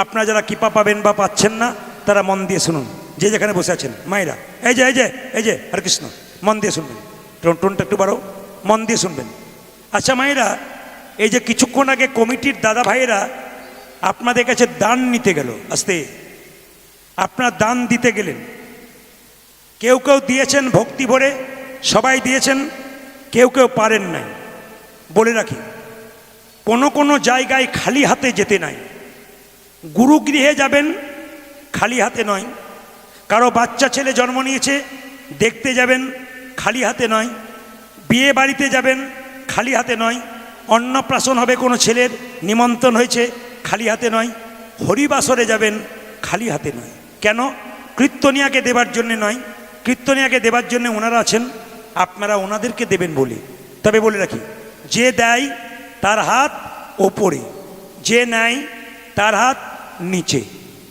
আপনারা যারা কৃপা পাবেন বা পাচ্ছেন না তারা মন দিয়ে শুনুন, যে যেখানে বসে আছেন মায়েরা, এই যে এই যে এই যে হরে কৃষ্ণ, মন দিয়ে শুনবেন, টোনটা একটু বাড়ো, মন দিয়ে শুনবেন। আচ্ছা মায়েরা, এই যে কিছুক্ষণ আগে কমিটির দাদা ভাইয়েরা আপনাদের কাছে দান নিতে গেল, আস্তে আপনার দান দিতে গেলেন, কেউ কেউ দিয়েছেন ভক্তি ভরে, সবাই দিয়েছেন, কেউ কেউ পারেন নাই। বলে রাখি, কোনো কোনো জায়গায় খালি হাতে যেতে নাই। গুরুগৃহে যাবেন খালি হাতে নয়, কারো বাচ্চা ছেলে জন্ম নিয়েছে দেখতে যাবেন খালি হাতে নয়, বিয়ে বাড়িতে যাবেন খালি হাতে নয়, অন্নপ্রাশন হবে কোনো ছেলের নিমন্ত্রণ হয়েছে খালি হাতে নয়, হরিবাসরে যাবেন খালি হাতে নয়। কেন? কীর্তনিয়াকে দেবার জন্যে নয়, কীর্তনিয়াকে দেবার জন্য ওনারা আছেন, আপনারা ওনাদেরকে দেবেন বলে। তবে বলে রাখি, যে দেয় তার হাত ওপরে, যে নেয় তার হাত নিচে।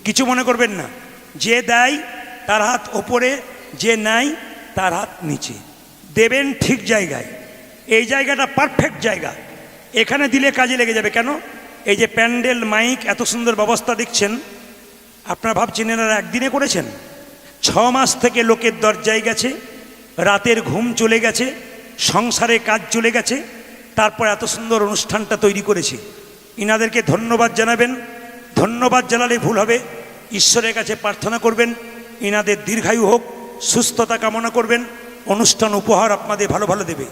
কিছু মনে করবেন না, যে দেয় তার হাত ওপরে, যে নেয় তার হাত নিচে। দেবেন ঠিক জায়গায়, এই জায়গাটা পারফেক্ট জায়গা, এখানে দিলে কাজে লেগে যাবে। কেন? এই যে প্যান্ডেল মাইক এত সুন্দর ব্যবস্থা দেখছেন, আপনারা ভাবছেন এনারা একদিনে করেছেন? 6 মাস থেকে লোকের দরজায় গেছে, রাতের ঘুম চলে গেছে, সংসারে কাজ চলে গেছে, তারপর এত সুন্দর অনুষ্ঠানটা তৈরি করেছে। ইনাদেরকে ধন্যবাদ জানাবেন। ধন্যবাদ জানালে ভুল হবে, ঈশ্বরের কাছে প্রার্থনা করবেন ইনাদের দীর্ঘায়ু হোক, সুস্থতা কামনা করবেন। অনুষ্ঠান উপহার আপনাদের ভালো ভালো দেবে।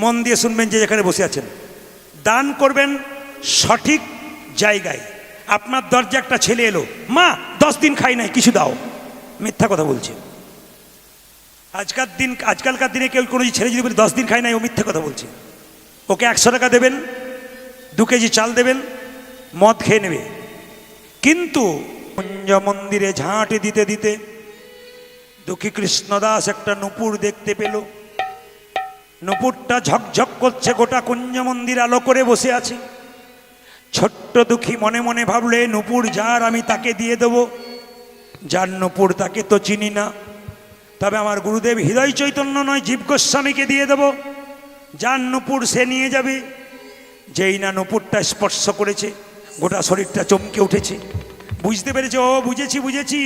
মন দিয়ে শুনবেন যে যেখানে বসে আছেন। দান করবেন সঠিক জায়গায়। আপনার দরজা একটা ছেলে এলো, মা 10 দিন খাই নাই, কিছু দাও, মিথ্যা কথা বলছে। আজকালকার দিনে কেউ কোনো ছেলে যদি বলে 10 দিন খাই নাই, ও মিথ্যা কথা বলছে। ওকে 100 টাকা দেবেন, 2 কেজি চাল দেবেন, মদ খেয়ে নেবে। কিন্তু কুঞ্জ মন্দিরে ঝাঁটি দিতে দিতে দুঃখী কৃষ্ণদাস একটা নূপুর দেখতে পেল। নূপুরটা ঝকঝক করছে, গোটা কুঞ্জ মন্দির আলো করে বসে আছে। ছোট্ট দুঃখী মনে মনে ভাবলে, নূপুর যার আমি তাকে দিয়ে দেব, যার নূপুর তাকে তো চিনি না, তবে আমার গুরুদেব হৃদয় চৈতন্য নয় জীব গোস্বামীকে দিয়ে দেব, যার নূপুর সে নিয়ে যাবে। যেই না নূপুরটা স্পর্শ করেছে, গোটা শরীরটা চমকে উঠেছে। বুঝতে পেরেছে, ও বুঝেছি,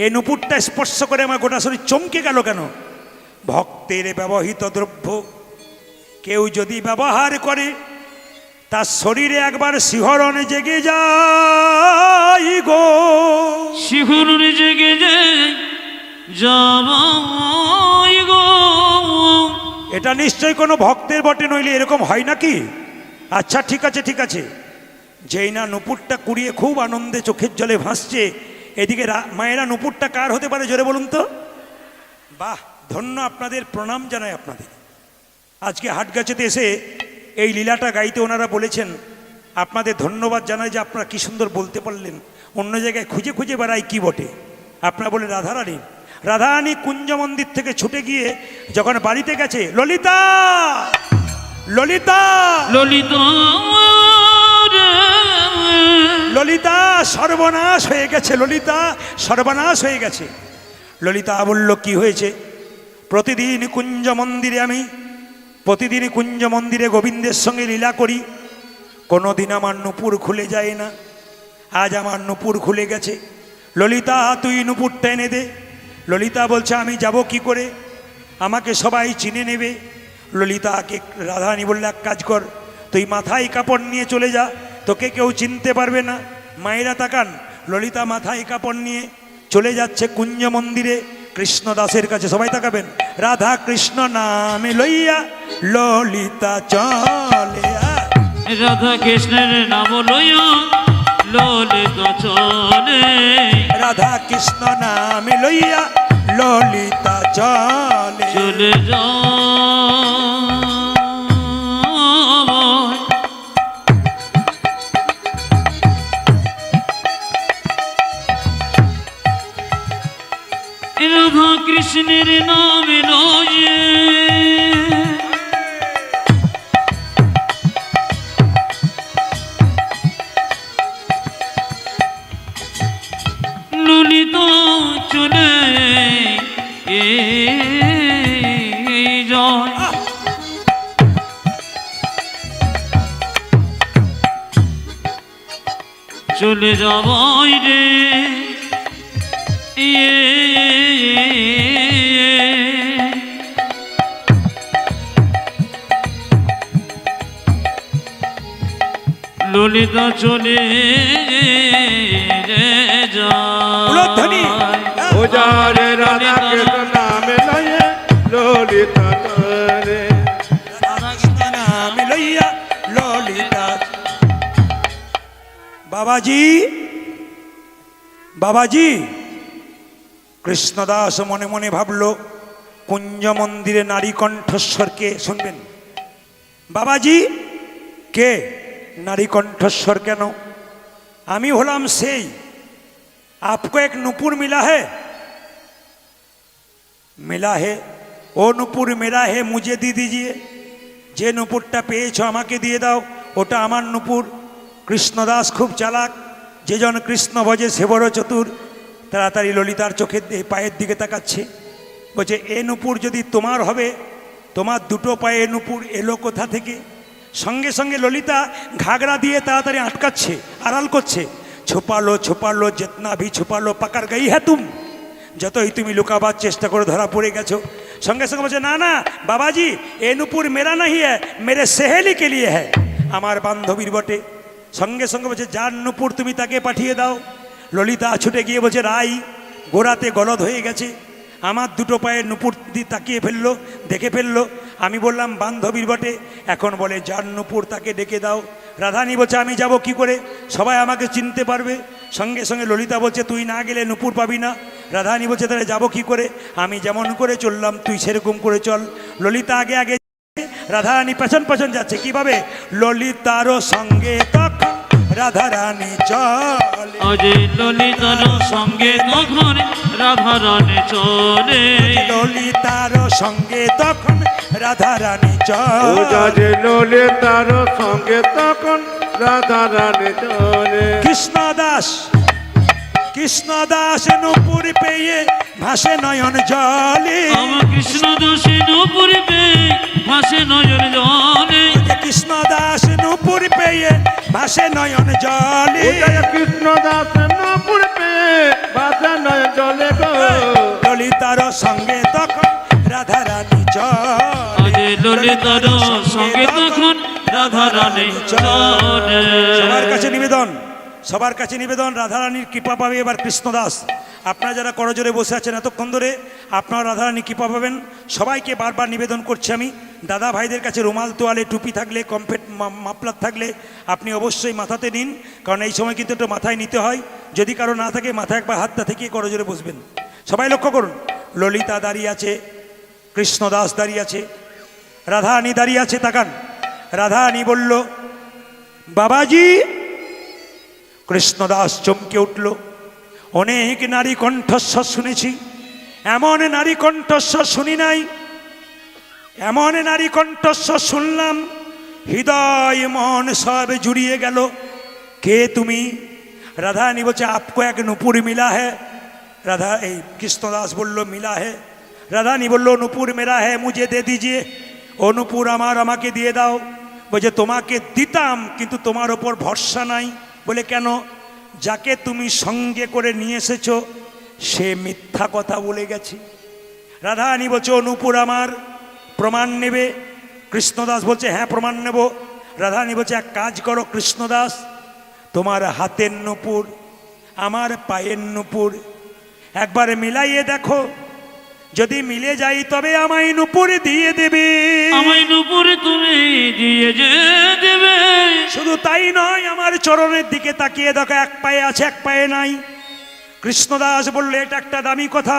এ নূপুরটা স্পর্শ করে আমার গোটা শরীর চমকে গেল কেন? ভক্তের ব্যবহৃত দ্রব্য কেউ যদি ব্যবহার করে, তার শরীরে একবার শিহরণে জেগে যায় গো, শিহরণে জেগে যায় গো। এটা নিশ্চয় কোনো ভক্তের বটে, নইলে এরকম হয় নাকি? আচ্ছা ঠিক আছে। যেই না নূপুরটা কুড়িয়ে খুব আনন্দে চোখের জলে ভাসছে, এদিকে মায়েরা নূপুরটা কার হতে পারে জোরে বলুন তো? বাহ, ধন্য আপনাদের, প্রণাম জানাই আপনাদের। আজকে হাটগাছেতে এসে এই লীলাটা গাইতে ওনারা বলেছেন, আপনাদের ধন্যবাদ জানাই যে আপনারা কি সুন্দর বলতে পারলেন। অন্য জায়গায় খুঁজে খুঁজে বেড়াই কি বটে, আপনারা বলে রাধারানী কুঞ্জ মন্দির থেকে ছুটে গিয়ে যখন বাড়িতে গেছে, ললিতা ললিতা ললিতা ললিতা সর্বনাশ হয়ে গেছে, ললিতা সর্বনাশ হয়ে গেছে। ললিতা বলল, কি হয়েছে? প্রতিদিন কুঞ্জ মন্দিরে গোবিন্দের সঙ্গে লীলা করি, কোনোদিন আমার নূপুর খুলে যায় না, আজ আমার নূপুর খুলে গেছে। ললিতা তুই নূপুরটা এনে দে। ললিতা বলছে, আমি যাব কি করে, আমাকে সবাই চিনে নেবে। ললিতাকে রাধারানী বললে, এক কাজ কর, তুই মাথায় কাপড় নিয়ে চলে যা, তোকে কেউ চিনতে পারবে না। মায়েরা তাকান, ললিতা মাথায় কাপড় নিয়ে চলে যাচ্ছে কুঞ্জ মন্দিরে কৃষ্ণদাসের কাছে। সবাই তাকাবেন, রাধা কৃষ্ণ নামে লইয়া ললিতা চলে, রাধা কৃষ্ণের নাম লইয়া ললিতা চলে, রাধা কৃষ্ণ নামে লইয়া ললিতা চলে চলে রাধা কৃষ্ণের নাম লয়ে ললিতা চলে যায়। চলে যাবাই রে ললিতা চলে ও যারে রাধা কৃষ্ণ নামে লয়ে ললিতা চলে, রাধা কৃষ্ণ নামে লইয়া ললিতা। বাবাজি কৃষ্ণদাস মনে মনে ভাবল, কুঞ্জ মন্দিরে নারী কণ্ঠস্বরকে শুনবেন। বাবাজি কে? নারী কণ্ঠস্বর কেন? আমি হলাম সেই। आपको एक नुपुर मिला है ओ नुपुर मेरा है, मुझे दी दीजिए। যে নুপুরটা পেয়েছো আমাকে দিয়ে দাও, ওটা আমার নুপুর। কৃষ্ণদাস খুব চালাক, যেজন কৃষ্ণ ভজে সে বড় চতুর। তাড়াতাড়ি ললিতার চোখের পায়ের দিকে তাকাচ্ছে, বলছে, এ নুপুর যদি তোমার হবে, তোমার দুটো পায়ে নুপুর এলো কোথা থেকে? সঙ্গে সঙ্গে ললিতা ঘাগরা দিয়ে তাড়াতাড়ি আটকাচ্ছে, আড়াল করছে। छुपा लो जितना भी छुपा लो पकड़ गई है तुम। যতই তুমি লুকাবার চেষ্টা করে ধরা পড়ে গেছো। সঙ্গে সঙ্গে বলছে, না না বাবাজি, এ নুপুর মেরা नहीं है, मेरे सहेली के लिए है, আমার বান্ধবীর বটে। সঙ্গে সঙ্গে বলছে, যার নুপুর তুমি তাকে পাঠিয়ে দাও। ললিতা ছুটে গিয়ে বলছে, রাই গোড়াতে গলদ হয়ে গেছে, আমার দুটো পায়ের নুপুর দিয়ে তাকিয়ে ফেললো, দেখে ফেললো। আমি বললাম বান্ধবীর বটে। এখন বলে যার নূপুর তাকে ডেকে দাও। রাধারানী বলছে আমি যাব কি করে, সবাই আমাকে চিনতে পারবে। সঙ্গে সঙ্গে ললিতা বলছে তুই না গেলে নূপুর পাবি না। রাধারানী বলছে তাহলে যাবো কি করে, আমি যেমন করে চললাম তুই সেরকম করে চল। ললিতা আগে আগে, রাধারানী পেছন পেছন যাচ্ছে। কিভাবে? ললিতারও সঙ্গে তখন রাধারানী চলে। অজে ললিতার সঙ্গে তখন রাধারানী চলে। ললিতারও সঙ্গে তখন রাধারানী ও চলে। যাজে ললিতার সঙ্গে তখন রাধারানী চলে। কৃষ্ণদাস, কৃষ্ণদাস নূপুর পেয়ে ভাসে নয়ন জলে। আমার কৃষ্ণ দাসে নূপুর পেয়ে ভাসে নয়ন জলে। কৃষ্ণদাস নূপুর পেয়ে ভাসে নয়ন জলে। ও যাজে কৃষ্ণদাস নূপুর পেয়ে ভাসে নয়ন জলে গো। ললিতার সঙ্গে তখন রাধারানী চলে। অজে ললিতার সঙ্গে তখন রাধারানী চলে। সবার কাছে নিবেদন, সবার কাছে নিবেদন, রাধারানীর কৃপা পাবে এবার কৃষ্ণদাস। আপনারা যারা করজোরে বসে আছেন এতক্ষণ ধরে, আপনারা রাধারানী কৃপা পাবেন। সবাইকে বারবার নিবেদন করছি আমি, দাদা ভাইদের কাছে রুমাল তোয়ালে টুপি থাকলে কমফেট মাফলার থাকলে আপনি অবশ্যই মাথাতে নিন, কারণ এই সময় কিন্তু একটু মাথায় নিতে হয়। যদি কারো না থাকে মাথায় একবার হাতটা থেকে করজোরে বসবেন। সবাই লক্ষ্য করুন, ললিতা দাঁড়িয়ে আছে, কৃষ্ণদাস দাঁড়িয়ে আছে, রাধারানী দাঁড়িয়ে আছে। তাকান, রাধারানী বলল বাবাজি। কৃষ্ণদাস চমকে উঠল। অনেক নারী কণ্ঠস্বর শুনেছি, এমন নারী কণ্ঠস্বর শুনি নাই। এমন নারী কণ্ঠস্বর শুনলাম, হৃদয় মন সব জুড়িয়ে গেল। কে তুমি? রাধারানী বলছে আপকো এক নূপুর মিলা है। রাধা এই কৃষ্ণদাস বলল মিলা है। রাধারানী বলল নূপুর মেরা है, মুঝে দে দিজিয়ে। ও নূপুর আমার, আমাকে দিয়ে দাও। বলছে তোমাকে দিতাম কিন্তু তোমার ওপর ভরসা নাই। বলে কেন? যাকে তুমি সঙ্গে করে নিয়ে এসেছো সে মিথ্যা কথা বলে গেছে। রাধারানী বলছে ও নূপুর আমার, প্রমাণ নেবে? কৃষ্ণদাস বলছে হ্যাঁ প্রমাণ নেব। রাধারানী বলছে এক কাজ করো কৃষ্ণদাস, তোমার হাতের নূপুর আমার পায়ের নূপুর একবার মিলাইয়ে দেখো, যদি মিলে যাই তবে আমায় নূপুর দিয়ে দেবে। আমায় নূপুর তুমি দিয়ে যে দেবে। শুধু তাই নয়, আমার চরণের দিকে তাকিয়ে দেখো, এক পায়ে আছে এক পায়ে নাই। কৃষ্ণদাস বলল এটা একটা দামি কথা,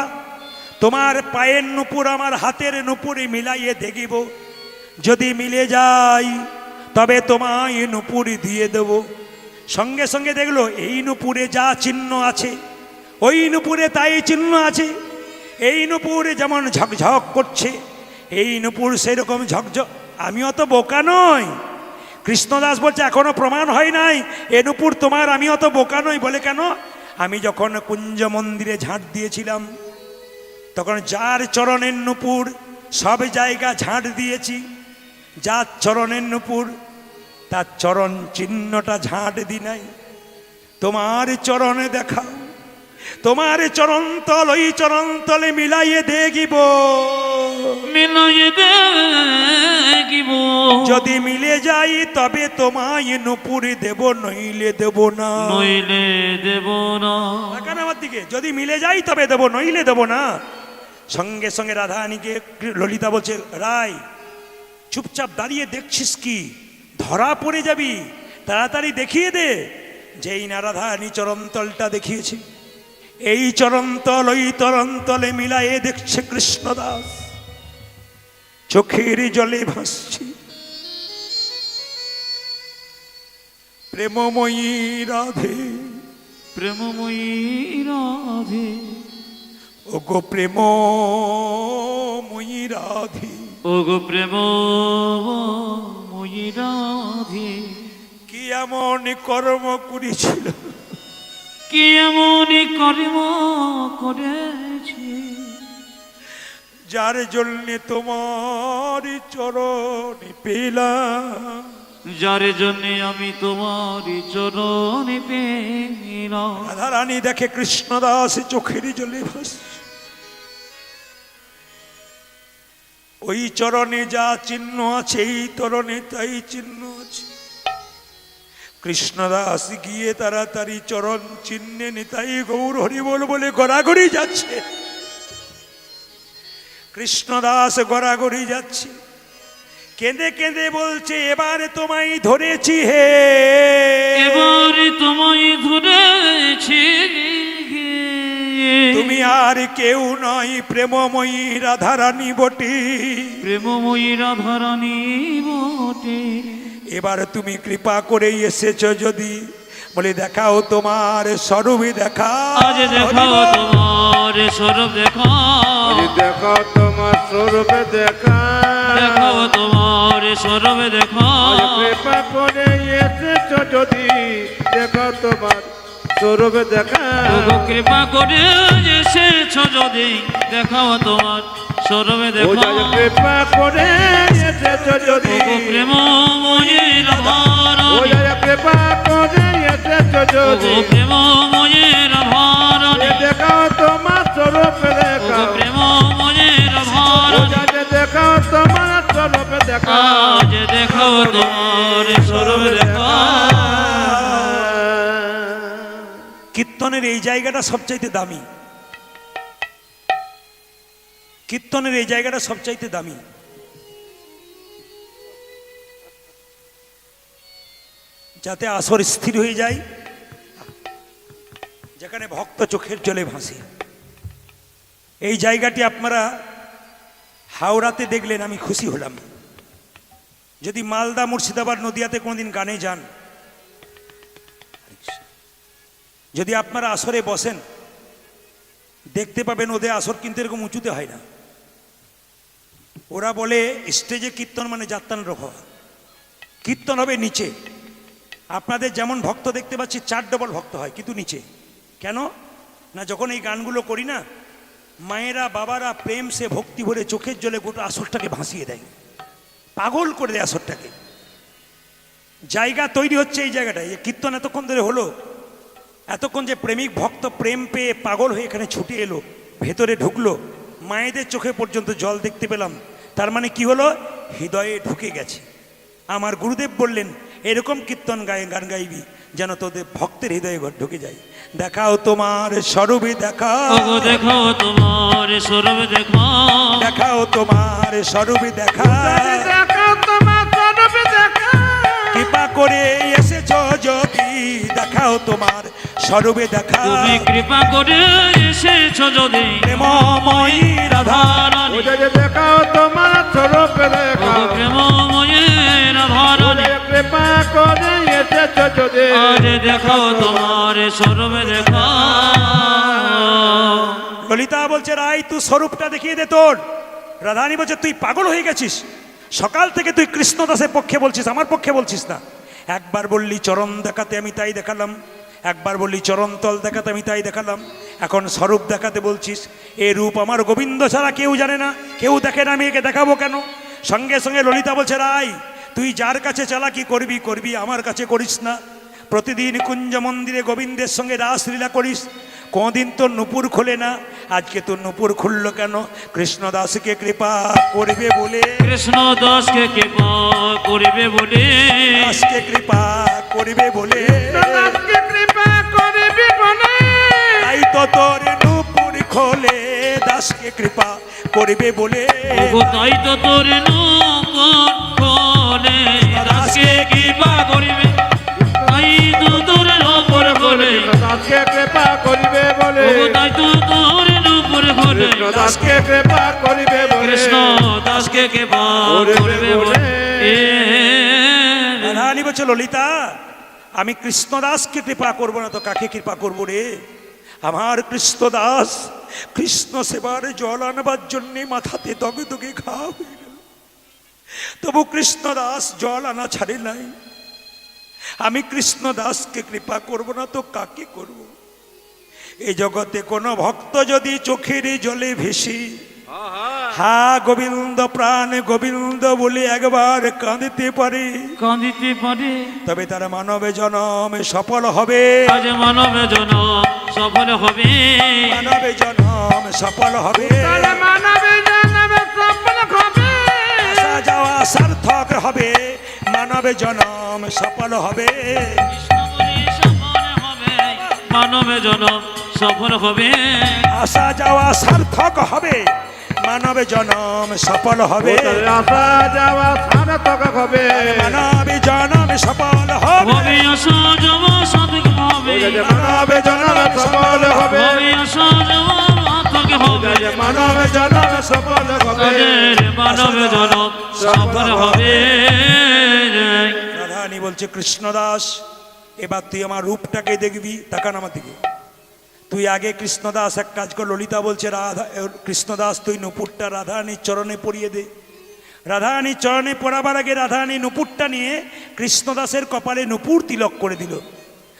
তোমার পায়ের নূপুর আমার হাতের নূপুরে মিলাইয়ে দেখিব, যদি মিলে যাই তবে তোমায় নূপুর দিয়ে দেব। সঙ্গে সঙ্গে দেখলো এই নূপুরে যা চিহ্ন আছে ওই নূপুরে তাই চিহ্ন আছে। এই নূপুরে যেমন ঝকঝক করছে এই নূপুর সেরকম ঝকঝক। আমি অত বোকা নই। কৃষ্ণদাস বলছে এখনো প্রমাণ হয় নাই, এ নূপুর তোমার, আমি অত বোকা নই। বলে কেন? আমি যখন কুঞ্জ মন্দিরে ঝাঁট দিয়েছিলাম তখন যার চরণের নূপুর সব জায়গা ঝাঁট দিয়েছি, যার চরণের নূপুর তার চরণ চিহ্নটা ঝাঁট দি নাই। তোমার চরণে দেখা, তোমার চরণ তল, ওই চরণ তলে মিলাইয়ে দেখিব, মিলাইয়ে দেখিব। যদি মিলে যাই তবে তোমায় নূপুর দেব, নইলে দেব না। নইলে দেব না। তাকান আমার দিকে, যদি মিলে যাই তবে দেব, নইলে দেব না। সঙ্গে সঙ্গে রাধারানীকে ললিতা বলছে রায় চুপচাপ দাঁড়িয়ে দেখছিস কি, ধরা পড়ে যাবি, তাড়াতাড়ি দেখিয়ে দে। যেই না রাধারানী চরণতলটা দেখিয়েছে, এই চরণতল ওই চরণতলে মিলায়ে দেখছে কৃষ্ণদাস, চোখের জলে ভাসছে প্রেমময়ী রাধে। প্রেমময়ী রাধে, ওগো প্রেমময়ী রাধে, ওগো প্রেমময়ী রাধে। কি এমন কর্ম করেছিল, কি এমন কর্ম করেছি, যার জন্যে তোমার চরণ পেলাম, যার জন্য আমি তোমার চরণ পেলাম। রাধারানী দেখে কৃষ্ণদাস চোখের জলে ভাসছে, ওই চরণে যা চিহ্ন আছে এই চরণে তাই চিহ্ন আছে। কৃষ্ণদাস গিয়ে তাড়াতাড়ি চরণ চিহ্নে নিতাই গৌর হরিবল বলে গড়াগড়ি যাচ্ছে। কৃষ্ণদাস গড়াগড়ি যাচ্ছে, কেঁদে কেঁদে বলছে এবারে তোমায় ধরেছি হে, এবারে তোমায় ধরেছি, তুমি আর কেউ নয় প্রেমময়ী রাধারানী বটে, প্রেমময়ী রাধারানী বটে। এবার তুমি কৃপা করে এসেছো যদি, বলে দেখাও তোমার স্বরূপে দেখা, আজ দেখাও তোমার স্বরূপ দেখা, দেখো তোমার স্বরূপে দেখা, দেখাও তোমার স্বরূপ দেখা। কৃপা করে এসেছ যদি, দেখো তোমার স্বরূপে দেখা, ওগো কৃপা করে এসেছ যদি, দেখাও তোমার স্বরূপে দেখা। কৃপা করে এসেছ যদি, ওগো প্রেমময়ী রাধারানী, কৃপা করে এসেছ যদি, ওগো প্রেমময়ী রাধারানী, দেখো তোমার স্বরূপে দেখা, ওগো প্রেমময়ী রাধারানী, দেখো তোমার স্বরূপে দেখা, আজ দেখাও তোমার স্বরূপ দেখা। কীর্তনের এই জায়গাটা সবচাইতে দামি, কীর্তনের এই জায়গাটা সবচাইতে দামি। যাতে আসর স্থির হয়ে যায়, যেখানে ভক্ত চোখের জলে ভাসে। এই জায়গাটি আপনারা হাওড়াতে দেখলেন, আমি খুশি হলাম। যদি মালদা, মুর্শিদাবাদ, নদিয়াতে কোনোদিন গানে যান, যদি আপনারা আসরে বসেন, দেখতে পাবেন ওদের আসর কিন্তু এরকম উঁচুতে হয় না। ওরা বলে স্টেজে কীর্তন মানে যাত্রানোর হওয়া, কীর্তন হবে নিচে। আপনাদের যেমন ভক্ত দেখতে পাচ্ছি 4 ডবল ভক্ত হয়, কিন্তু নিচে। কেন না, যখন এই গানগুলো করি না, মায়েরা বাবারা প্রেম সে ভক্তি ভরে চোখের জলে গোটা আসরটাকে ভাসিয়ে দেয়, পাগল করে দেয় আসরটাকে। জায়গা তৈরি হচ্ছে এই জায়গাটায়। এই কীর্তন এতক্ষণ ধরে হলো, এতক্ষণ যে প্রেমিক ভক্ত প্রেম পেয়ে পাগল হয়ে এখানে ছুটে এলো, ভেতরে ঢুকলো, মায়েদের চোখে পর্যন্ত জল দেখতে পেলাম, তার মানে কি হলো, হৃদয়ে ঢুকে গেছে। আমার গুরুদেব বললেন এরকম কীর্তন গান গাইবি যেন তোদের ভক্তের হৃদয়ে ঢুকে যায়। দেখাও তোমার স্বরূপে দেখা, ওগো দেখাও তোমার স্বরূপ দেখা, দেখাও তোমার স্বরূপে দেখা, দেখো তোমার স্বরূপে দেখা, কৃপা করে এসেছ যদি, দেখাও তোমার স্বরূপে দেখা, তুমি কৃপা করে এসেছ যদি, প্রেমময়ী রাধারানী, দেখো তোমার স্বরূপে দেখা, ওগো প্রেমময়ী রাধারানী, কৃপা করে এসেছ যদি, আজ দেখাও তোমার স্বরূপ দেখা। ললিতা বলছে রাই তুই স্বরূপটা দেখিয়ে দে তোর। রাধারানী বলছে তুই পাগল হয়ে গেছিস, সকাল থেকে তুই কৃষ্ণদাসের পক্ষে বলছিস, আমার পক্ষে বলছিস না। একবার বললি চরণ দেখাতে, আমি তাই দেখালাম। একবার বললি চরণ তল দেখাতে, আমি তাই দেখালাম। এখন স্বরূপ দেখাতে বলছিস। এ রূপ আমার গোবিন্দ ছাড়া কেউ জানে না, কেউ দেখে না, আমি একে দেখাবো কেন? সঙ্গে সঙ্গে ললিতা বলছে রাই তুই যার কাছে চালাকি করবি করবি, আমার কাছে করিস না। প্রতিদিন কুঞ্জ মন্দিরে গোবিন্দের সঙ্গে রাসলীলা করিস, কোনদিন তোর নুপুর খোলে না, আজকে তোর নুপুর খুললো কেন? কৃষ্ণদাসকে কৃপা করবে বলে, কৃষ্ণ দাসকে কৃপা করিবে বলে, দাসকে কৃপা করবে বলে, দাসকে কৃপা করবি বলে, তাই তো তোর নুপুর খোলে, দাসকে কৃপা করবে বলে। ওগো তাই তো তোর নূপুর খোলে, দাসকে কৃপা করিবে, তাই তো তোর নূপুর খোলে, দাসকে কৃপা করিবে বলে, ওগো তাই তো তোর নূপুর খোলে, দাসকে কৃপা করিবে বলে, কৃষ্ণ দাসকে কৃপা করিবে বলে। রানী বলছে ললিতা আমি কৃষ্ণদাসকে কৃপা করব না তো কাকে কৃপা করব রে? আমার কৃষ্ণদাস কৃষ্ণ সেবার জল আনবার জন্যে মাথাতে দগে দগে ঘা হয়ে গেল, তবু কৃষ্ণদাস জল আনা ছাড়ে নাই। আমি কৃষ্ণদাসকে কৃপা করব না তো কাকে করব? এই জগতে কোনো ভক্ত যদি চোখের জলে ভেসে হা গোবিন্দ প্রাণ গোবিন্দ বলে একবার কাঁদিতে পারে, কাঁদিতে পারে, তবে তার মানব জনম সফল হবে। আজ মানব জনম সফল হবে, মানব জনম সফল হবে, মানবে জানবে সফল হবে, আসা যাওয়া সার্থক হবে, মানব জনম সফল হবে। মানব জনম সফল হবে, আসা যাওয়া সার্থক হবে, মানব জনম সফল হবে, ওদের আসা যাওয়া সার্থক হবে, মানব জনম সফল হবে, হবে আসা যাওয়া সাধক হবে, মানব জনম সফল হবে, হবে আসা যাওয়া সাধক হবে, মানব জনম সফল হবে, তাদের মানব জনম সফল হবে। রাধারানী বলছে কৃষ্ণদাস এবার তুই আমার রূপটাকে দেখবি, তাকান আমার দিকে। তুই আগে কৃষ্ণদাস এক কাজ কর, ললিতা বলছে রাধা কৃষ্ণদাস তুই নুপুরটা রাধারানীর চরণে পরিয়ে দে। রাধারানীর চরণে পড়াবার আগে রাধারানী নুপুরটা নিয়ে কৃষ্ণদাসের কপালে নুপুর তিলক করে দিল।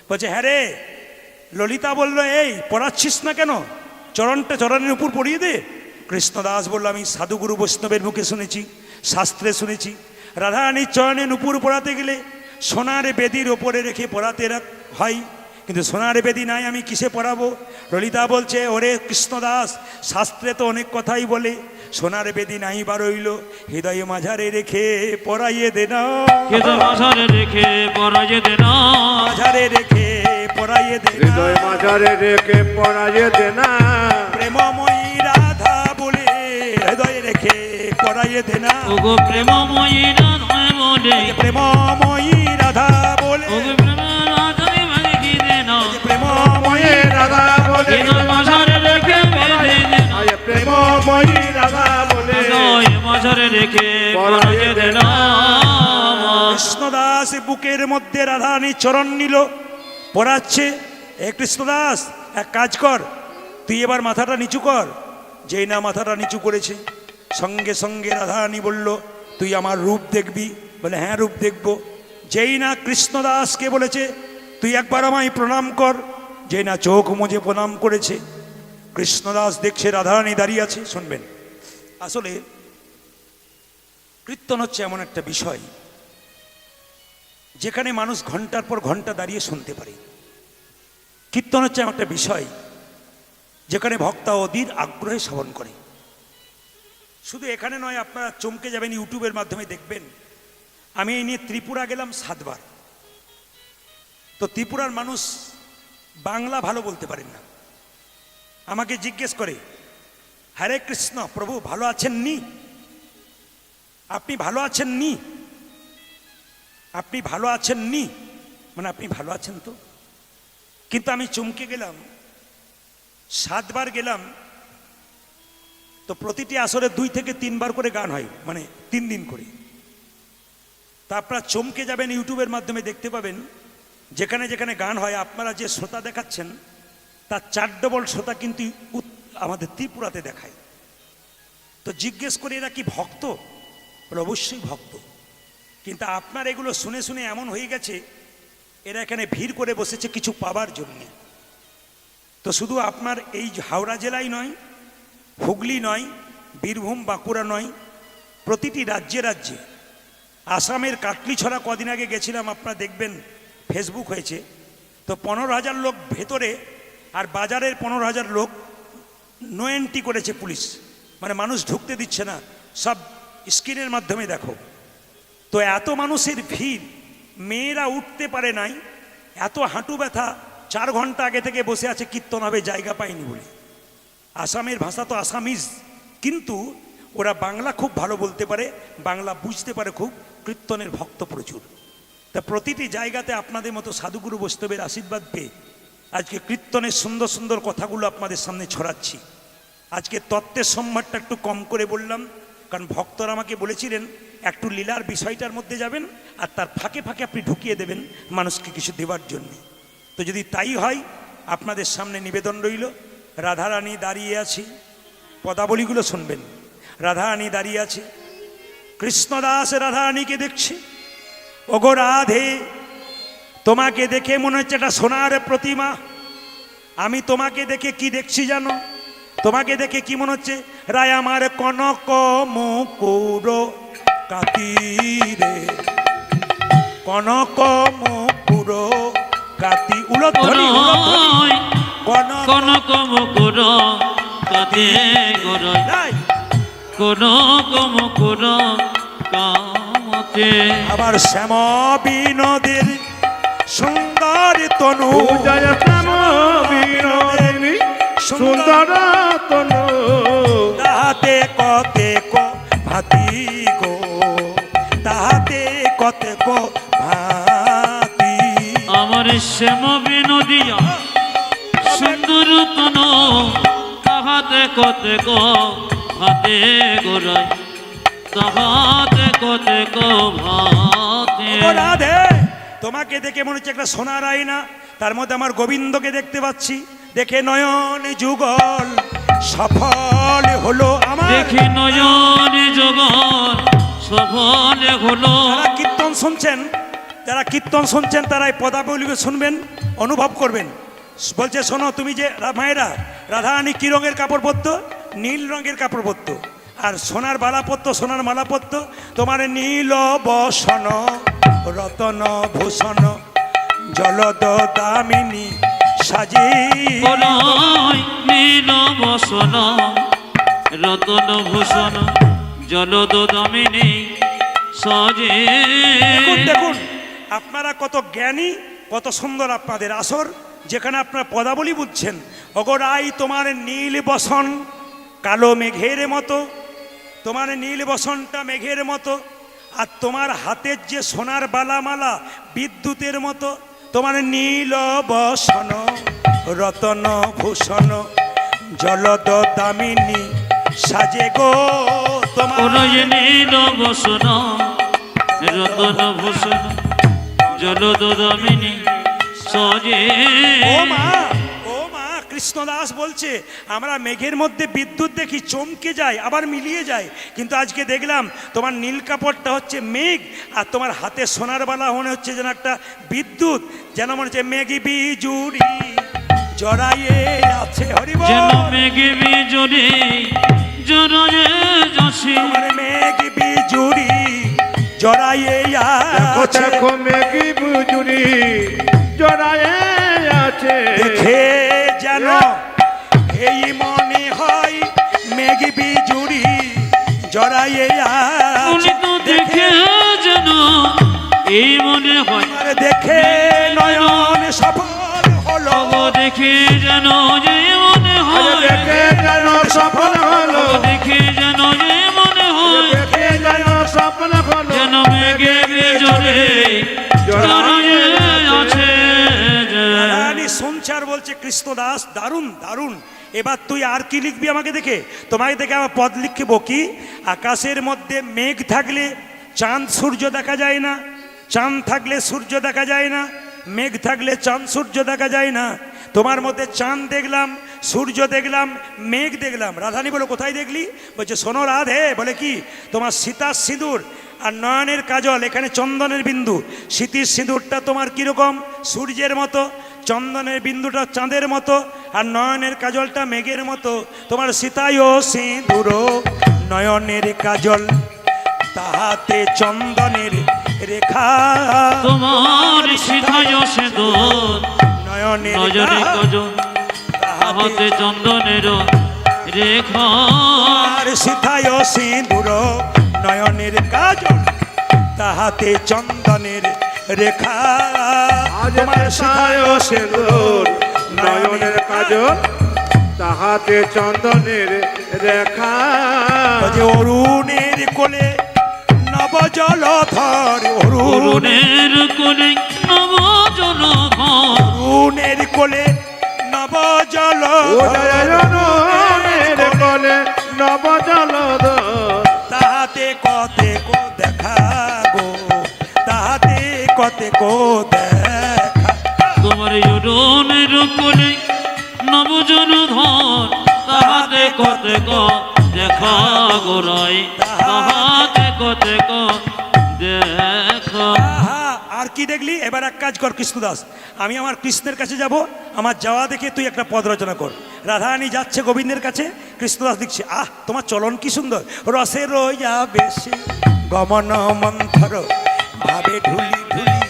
বলছে হ্যাঁ রে, ললিতা বলল এই পড়াচ্ছিস না কেন, চরণে নুপুর পরিয়ে দে। কৃষ্ণদাস বলল আমি সাধুগুরু বৈষ্ণবের মুখে শুনেছি, শাস্ত্রে শুনেছি, রাধারানীর চরণে নুপুর পড়াতে গেলে সোনার বেদির ওপরে রেখে পড়াতে হয়, কিন্তু সোনার বেদি নাই, আমি কিসে পড়াবো? ললিতা বলছে ওরে কৃষ্ণদাস শাস্ত্রে তো অনেক কথাই বলে, সোনার বেদি নাই বা রইল, হৃদয় মাঝারে রেখে পড়াইয়ে দে না, হৃদয় মাঝারে রেখে পরাজে দে না, মাঝারে রেখে পড়াইয়ে দে না, হৃদয় মাঝারে রেখে পড়াইয়ে দে না, প্রেমময়ী রাধা বলে হৃদয় রেখে পড়াইয়ে দে না, ওগো প্রেমময়ী রাধা বলে, প্রেমময়ী রাধা বলে, ওগো প্রেম রাধারে বেঁধে দে না, প্রেমময়ী রাধা বলে, হৃদয় মাঝারে রেখে বেঁধে দে না, প্রেমময়ী রাধা বলে, হৃদয় মাঝারে রেখে পরাজে দে না। কৃষ্ণদাস বুকের মধ্যে রাধারানীর চরণ নিল, পড়াচ্ছে। এ কৃষ্ণদাস এক কাজ কর, তুই এবার মাথাটা নিচু কর। যেই না মাথাটা নিচু করেছে, সঙ্গে সঙ্গে রাধারানী বলল তুই আমার রূপ দেখবি। বলে হ্যাঁ রূপ দেখব। যেই না কৃষ্ণদাসকে বলেছে তুই একবার আমায় প্রণাম কর, যেই না চোখ মুজে প্রণাম করেছে, কৃষ্ণদাস দেখছে রাধারানী দাঁড়িয়ে আছে। শুনবেন, আসলে কীর্তন হচ্ছে এমন একটা বিষয় যেখানে মানুষ ঘন্টার পর ঘন্টা দাঁড়িয়ে শুনতে পারে। কীর্তন হচ্ছে এমন একটা বিষয় যেখানে ভক্তা অধীর আগ্রহে শ্রবণ করে। শুধু এখানে নয়, আপনারা চমকে যাবেন, ইউটিউবের মাধ্যমে দেখবেন। আমি এই নিয়ে ত্রিপুরা গেলাম 7 বার। তো ত্রিপুরার মানুষ বাংলা ভালো বলতে পারেন না। আমাকে জিজ্ঞেস করে হরে কৃষ্ণ প্রভু ভালো আছেন নি, আপনি ভালো আছেন নি, আপনি ভালো আছেন নি, মানে আপনি ভালো আছেন তো। কিন্তু আমি চমকে গেলাম, 7 বার গেলাম, তো প্রতিটি আসরে 2 থেকে 3 বার করে গান হয়, মানে 3 দিন করে। তা আপনারা চমকে যাবেন, ইউটিউবের মাধ্যমে দেখতে পাবেন যেখানে যেখানে গান হয় আপনারা যে শ্রোতা দেখাচ্ছেন তার 4 ডবল শ্রোতা কিন্তু আমাদের ত্রিপুরাতে দেখায়। তো জিজ্ঞেস করে এরা কি ভক্ত? বলে অবশ্যই ভক্ত, কিন্তু আপনার এগুলো শুনে শুনে এমন হয়ে গেছে এরা এখানে ভিড় করে বসেছে কিছু পাবার জন্যে। তো শুধু আপনার এই হাওড়া জেলায় নয়, হুগলি নয়, বীরভূম বাঁকুড়া নয়, প্রতিটি রাজ্যে রাজ্যে, আসামের কাটলিছড়া কদিন আগে গেছিলাম, আপনারা দেখবেন ফেসবুক হয়েছে, তো 15,000 লোক ভেতরে, আর বাজারের 15,000 লোক নো এন্ট্রি করেছে পুলিশ, মানে মানুষ ঢুকতে দিচ্ছে না, সব স্ক্রিনের মাধ্যমে দেখো। তো এত মানুষের ভিড়, মেয়েরা উঠতে পারে নাই, এত হাঁটু ব্যথা, 4 ঘন্টা আগে থেকে বসে আছে কীর্তন হবে, জায়গা পায়নি বলে। আসামের ভাষা তো আসামিজ, কিন্তু ওরা বাংলা খুব ভালো বলতে পারে, বাংলা বুঝতে পারে খুব, কীর্তনের ভক্ত প্রচুর। তা প্রতিটি জায়গাতে আপনাদের মতো সাধুগুরু বৈষ্ণবের আশীর্বাদ পেয়ে আজকে কীর্তনের সুন্দর সুন্দর কথাগুলো আপনাদের সামনে ছড়াচ্ছি। আজকে তত্ত্বের সম্ভারটা একটু কম করে বললাম, কারণ ভক্তরা আমাকে বলেছিলেন একটু লীলার বিষয়টার মধ্যে যাবেন আর তার ফাঁকে ফাঁকে আপনি ঢুকিয়ে দেবেন মানুষকে কিছু দেওয়ার জন্য। তো যদি তাই হয়, আপনাদের সামনে নিবেদন রইল, রাধারানী দাঁড়িয়ে আছে, পদাবলীগুলো শুনবেন। রাধারানী দাঁড়িয়ে আছে, কৃষ্ণদাস রাধারানীকে দেখছে। ওগো রাধে, তোমাকে দেখে মনে হচ্ছে একটা সোনার প্রতিমা। আমি তোমাকে দেখে কি দেখছি জানো? তোমাকে দেখে কি মনে হচ্ছে? রায় আমার কনক মুকুর কাতিরে, কনক মুকুর কাতি, উলধ্বনি কনক মুকুর কাতি গরয়, কনক মুকুর কামতে। আবার শ্যাম বিনোদের সুন্দর তনু, জয় শ্যাম বিনোদিনী সুন্দর তনু, তাহাতে শ্যাম বিনোদিয়া সুন্দর তন তাহাতে কতে গো ভাতে গোরাই তাহাতে কতে গো ভাতে ও রাধে, তোমাকে দেখে মনে হচ্ছে একটা সোনার আয়না, তার মধ্যে আমার গোবিন্দকে দেখতে পাচ্ছি। দেখে নয়ন যুগল সফল হলো আমার। দেখে নয়ন জগৎ সফল হলো। যারা কীর্তন শুনছেন, যারা কীর্তন শুনছেন তারা এই পদাবলীকে শুনবেন, অনুভব করবেন। বলছে শোনো, তুমি যে মায়েরা রাধারানী কী রঙের কাপড় পরতো? নীল রঙের কাপড় পরতো। আর সোনার বালা পরতো, সোনার মালা পরতো। তোমার নীল বসন রতন ভূষণ জলদ দামিনী সাজি বলাই নীল বসন রতন ভূষণ জলদ দামিনী সাজে। দেখুন দেখুন আপনারা কত জ্ঞানী, কত সুন্দর আপনাদের আসর, যেখানে আপনারা পদাবলী বুঝছেন। অগরাই তোমার নীল বসন কালো মেঘের মতো, তোমার নীল বসনটা মেঘের মতো। আর তোমার হাতের যে সোনার বালামালা বিদ্যুতের মতো। তোমার নীল বসন রতন ভূষণ জলদ দামিনী সাজে গো তোমার। নীল বসন রতন ভূষণ জলদ দামিনী সাজে। ও মা, ও মা, কৃষ্ণদাস বলছে আমরা মেঘের মধ্যে বিদ্যুৎ দেখি, চমকে যায় আবার মিলিয়ে যায়। কিন্তু আজকে দেখলাম তোমার নীল কাপড়টা হচ্ছে মেঘ, আর তোমার হাতে সোনার বালা মনে হচ্ছে যেন একটা বিদ্যুৎ, যেন মনে হচ্ছে মেঘি বিজুড়ি জড়াইয়ে আছে। হরিবল। যেন মেঘে বিজুড়ি জড়াইয়ে যাচ্ছে। তোমার মেঘি বিজুড়ি জড়াইয়ে দেখো আছে। দেখো মেঘি বুজুরি জড়ায়ে আছে। দেখে যেন এই মনে হয় মেঘ বিজুড়ি জড়াইয়ে আছে। তো দেখে যেন এই মনে হয়। আর দেখে নয়ন সফল হলো। ও দেখে যেন যে মনে আজ হয়। দেখে যেন সফল হলো। ও দেখে যেন যে মনে হয়। দেখে যেন সফল হলো। যেন মেঘে বিজুড়ি জড়াইয়ে আছে। রানী সঞ্চার বলছে কৃষ্ণদাস দারুণ দারুণ। এবার তুই আর কি লিখবি আমাকে দেখে? তোমাকে দেখে আমার পদ লিখব কি? আকাশের মধ্যে মেঘ থাকলে চাঁদ সূর্য দেখা যায় না, চাঁদ থাকলে সূর্য দেখা যায় না, মেঘ থাকলে চাঁদ সূর্য দেখা যায় না। তোমার মধ্যে চাঁদ দেখলাম, সূর্য দেখলাম, মেঘ দেখলাম। রাধানী বলো কোথায় দেখলি? বলছে শোনো রাধে, বলে কি? তোমার সীতার সিঁদুর আর নয়নের কাজল, এখানে চন্দনের বিন্দু। সীতির সিঁদুরটা তোমার কীরকম? সূর্যের মতো। চন্দনের বিন্দুটা চাঁদের মতো, আর নয়নের কাজলটা মেঘের মতো। তোমার সীতায় সিঁদুর নয়নের কাজল, তাহাতে চন্দনের রেখা। তোমার সিধায় সেদুর নয়নের নজরে কাজল তাহাতে হাতে চন্দনের রেখা। আর সীতায় সিঁদুর নয়নের কাজল, তাহাতে চন্দনের রেখা। আজ তোমার সীতায় সিঁদুর নয়নের কাজল, তাহাতে চন্দনের রেখা। যে অরুণের কোলে নবজলধর, অরুণের কোলে নব জলধর। অরুণের কোলে ও নবজলধর, জয়নের কোলে নব জলধর। তাহাতে কতে কো দেখা গো, তাহাতে কতে কো দেখা। তোমার অরুণের কোলে নব জলধর, তাহাতে কতে ক দেখা গোরাই, তাহাতে কতে ক দেখা। আহা, আর কি দেখলি? এবার এক কাজ কর কৃষ্ণদাস, আমি আমার কৃষ্ণের কাছে যাব, আমার যাওয়া দেখে তুই একটা পদ রচনা কর। রাধারানী যাচ্ছে গোবিন্দের কাছে, কৃষ্ণদাস দেখছে তোমার চলন কি সুন্দর। রসে রইয়া বেশি গমন মন্থর, ভাবে ঢুলি ঢুলি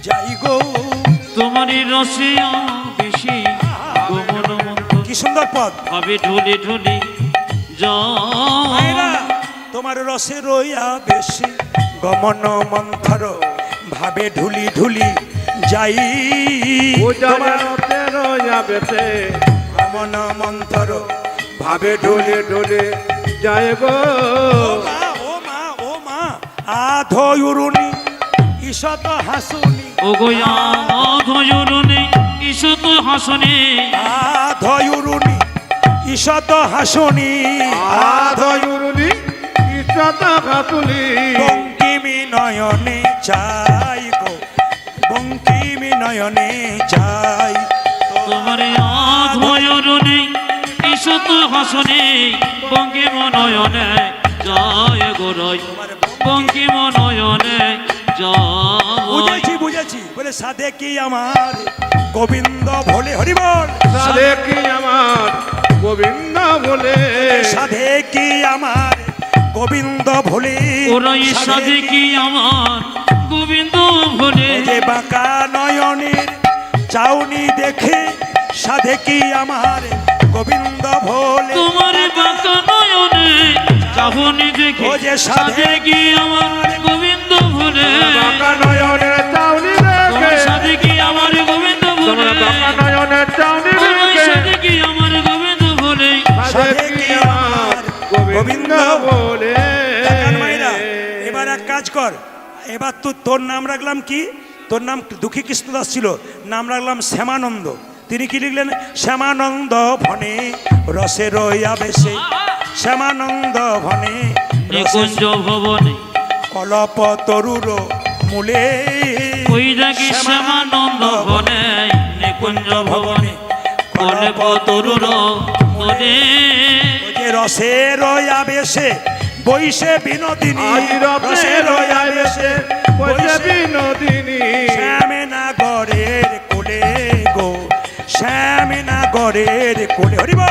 যাই গো। তোমারই রসিয়া বেশি গোমন মন্ত্র, কি সুন্দর পদ। ভাবে ঢুলি ঢুলি মায়েরা, যায়। তোমার রসে রইয়া বেশি গমন মন্থর, ভাবে ঢুলি ঢুলি যাই। ও তোমার জয়তে রয়াবেতে গমন মন্থর, ভাবে ঢোলে ঢোলে যায় গো। ও মা, ও মা, ও মা, আধো উরুনি ঈশত হাসুনি ওগো আধয়ুরুনি ঈশত হাসনি আধয়ুরুনি ঈশত হাসুনি আধয়ুরুনি ইচ্ছাত খাতুলি বঙ্কিমি নয়নে চাই গো বঙ্কিমি নয়নে চাই তোমার আধয়ুরুনি ঈশত হাসনি বঙ্কিম নয়নে জয় গোরয় বঙ্কিম নয়নে জয় বুঝেছি বুঝেছি বলে সাধে কি আমার গোবিন্দ ভোলে হরিবল সাধে কি আমার গোবিন্দ বলে সাধে কি আমার গোবিন্দ ভোলে ওরাই সাধে কি আমার গোবিন্দ ভোলে যে বাঁকা নয়নের চাউনি দেখে সাধে কি আমার গোবিন্দ ভোলে তোমার বাঁকা নয়নে চাহনি দেখে ও যে সাধে কি আমার গোবিন্দ ভোলে বাঁকা নয়নের চাউনি তোমার দেখে সাধে কি আমার গোবিন্দ তোমরা ভোলে বাঁকা নয়নের চাউনি তোমার দেখে সাধে কি আমার গোবিন্দ ভোলে সাধে কি আমার গোবিন্দ বলে কাকার মায়েরা, এবার এক কাজ কর, এবার তোর নাম রাখলাম কি? তোর নাম দুঃখী কৃষ্ণদাস ছিল, নাম রাখলাম শ্যামানন্দ। তিনি কি লিখলেন? শ্যামানন্দ ভনে রসে রইয়া বেশে, শ্যামানন্দ ভনে নিকুঞ্জ ভবনে কলপ তরুর মূলে ওই দেখি শ্যামানন্দ ভবনে নিকুঞ্জ ভবনে কলেপ তরুর মনে ওই যে রসে রইয়া বেশে বৈশে বিনোদিনী, আই রসে রয়া বেশে বসে বিনোদিনী শ্যামনগরের কোলে গো, শ্যামনগরের কোলে হরিব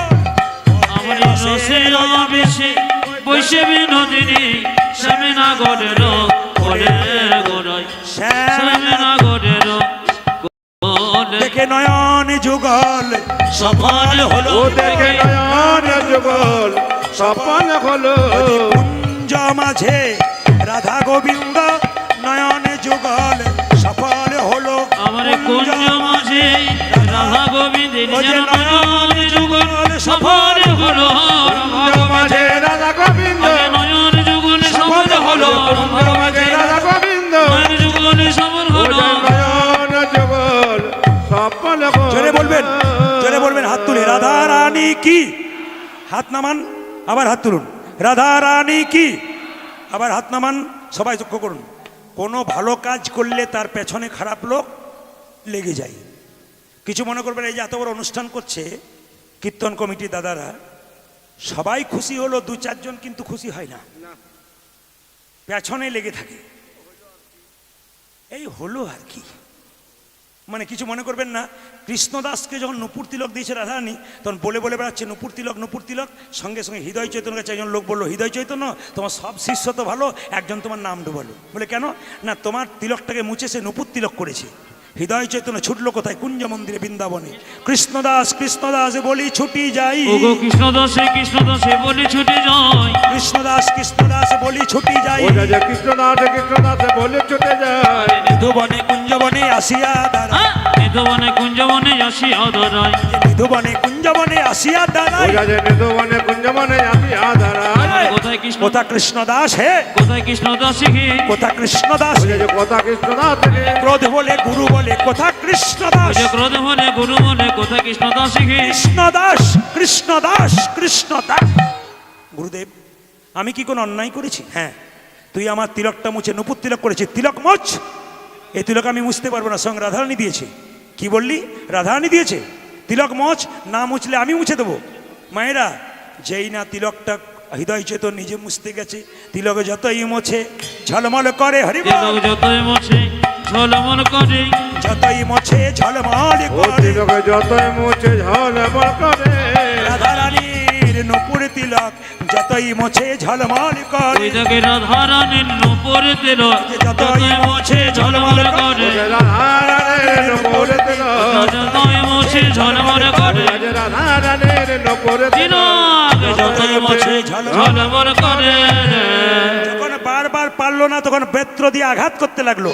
আমার রসের বেশে বৈশে বিনোদিনী শ্যামনগরের কোলে গোরাই শ্যামনগরের কোলে দেখে নয়ন যুগল সফল হলো, ও দেখে নয়ন যুগল সফল হলো কুঞ্জ মাঝে রাধা গোবিন্দ নয়ন যুগল সফল হলো, আমার কুঞ্জ মাঝে রাধা গোবিন্দের ও যে নয়ন যুগল সফল হলো কুঞ্জ মাঝে রাধা গোবিন্দ আমার নয়ন যুগল সফল হলো কুঞ্জ মাঝে রাধা গোবিন্দ নয়ন যুগল সফল ও হলো যে নয়ন যুগল সফল হলো জোরে বলবেন, জোরে বলবেন, হাত তুলে রাধা রানী কি, হাত নামান, আবার হাত তুলুন, রাধা রানী কি, আবার হাত নামান, সবাই লক্ষ্য করুন। কোনো ভালো কাজ করলে তার পেছনে খারাপ লোক লেগে যায়। কিছু মনে করবেন এই যে এত বড় অনুষ্ঠান করছে কীর্তন কমিটি দাদারা, সবাই খুশি হলো, দু চারজন কিন্তু খুশি হয় না, পেছনে লেগে থাকে, এই হলো আর কি। মানে কিছু মনে করবেন না, কৃষ্ণদাসকে যখন নূপুর তিলক দিয়েছে রাধারানী, তখন বলে বলে বেড়াচ্ছে নূপুর তিলক নূপুর তিলক, সঙ্গে সঙ্গে হৃদয় চৈতন্য কাছে একজন লোক বললো, হৃদয় চৈতন্য তোমার সব শিষ্য তো ভালো, একজন তোমার নাম ডুবালো। বলে কেন? না তোমার তিলকটাকে মুছে সে নূপুর তিলক করেছে। হৃদয় চৈতন্য ছুটলো কোথায়? কুঞ্জ মন্দিরে বৃন্দাবনে। কৃষ্ণদাস কৃষ্ণদাস বলি ছুটি যাই, ওগো কৃষ্ণদাসে বলি ছুটে যায় কৃষ্ণদাস কৃষ্ণদাস বলি ছুটি যাই, ও যে কৃষ্ণদাস কৃষ্ণদাস বলে ছুটে যায় মৃদুবনে কুঞ্জবনে আসিয়া দাঁড়ায়, নিধবনে কুঞ্জবনে আসিয়া দাঁড়ায় মৃদুবনে কুঞ্জবনে আসিয়া ও দাঁড়ায়, যে নিধবনে কুঞ্জবনে আসিয়া দাঁড়ায় কোথায় কৃষ্ণ কোথা কৃষ্ণদাস হে, কোথায় কৃষ্ণদাস হে কোথা কৃষ্ণদাস ওই হে, যে কথা কৃষ্ণদাস ক্রোধ বলে গুরু বলে কোথা কৃষ্ণদাস, ওই যে ক্রোধ বলে গুরু বলে কোথায় কৃষ্ণদাস হে কৃষ্ণদাস কৃষ্ণদাস কৃষ্ণদাস। গুরুদেব আমি কি কোনো অন্যায় করেছি? হ্যাঁ, তুই আমার তিলকটা মুছে নূপুর তিলক করেছিস, তিলক মোচ। এই তিলক আমি মুছতে পারবো না, সঙ্গে রাধারানী দিয়েছে। কি বললি? রাধারানী দিয়েছে, তিলক মোচ, না মুছলে আমি মুছে দেবো। মায়েরা, যেই না তিলকটা হৃদয় চেতন নিজে মুছতে গেছে, তিলক যতই মোছে ঝলমল করে, হরি বল। তিলক যতই মোছে ঝলমল করে, যতই মোছে ঝলমল ও করে, তিলকে যতই মুছে ঝলমল করে রাধারানীর নূপুর তিলক যতই মোছে ঝলমল করে, ওই দেখে রাধারানীর নূপুর তিলক যতই মোছে ঝলমল ও করে, যে রাধারানীর নূপুর তিলক যতই মোছে ঝলমল করে, ও যে রাধারানীর নূপুর তিলক যতই মোছে ঝলমল করে। যখন বারবার পারলো না তখন বেত্র দিয়ে আঘাত করতে লাগলো।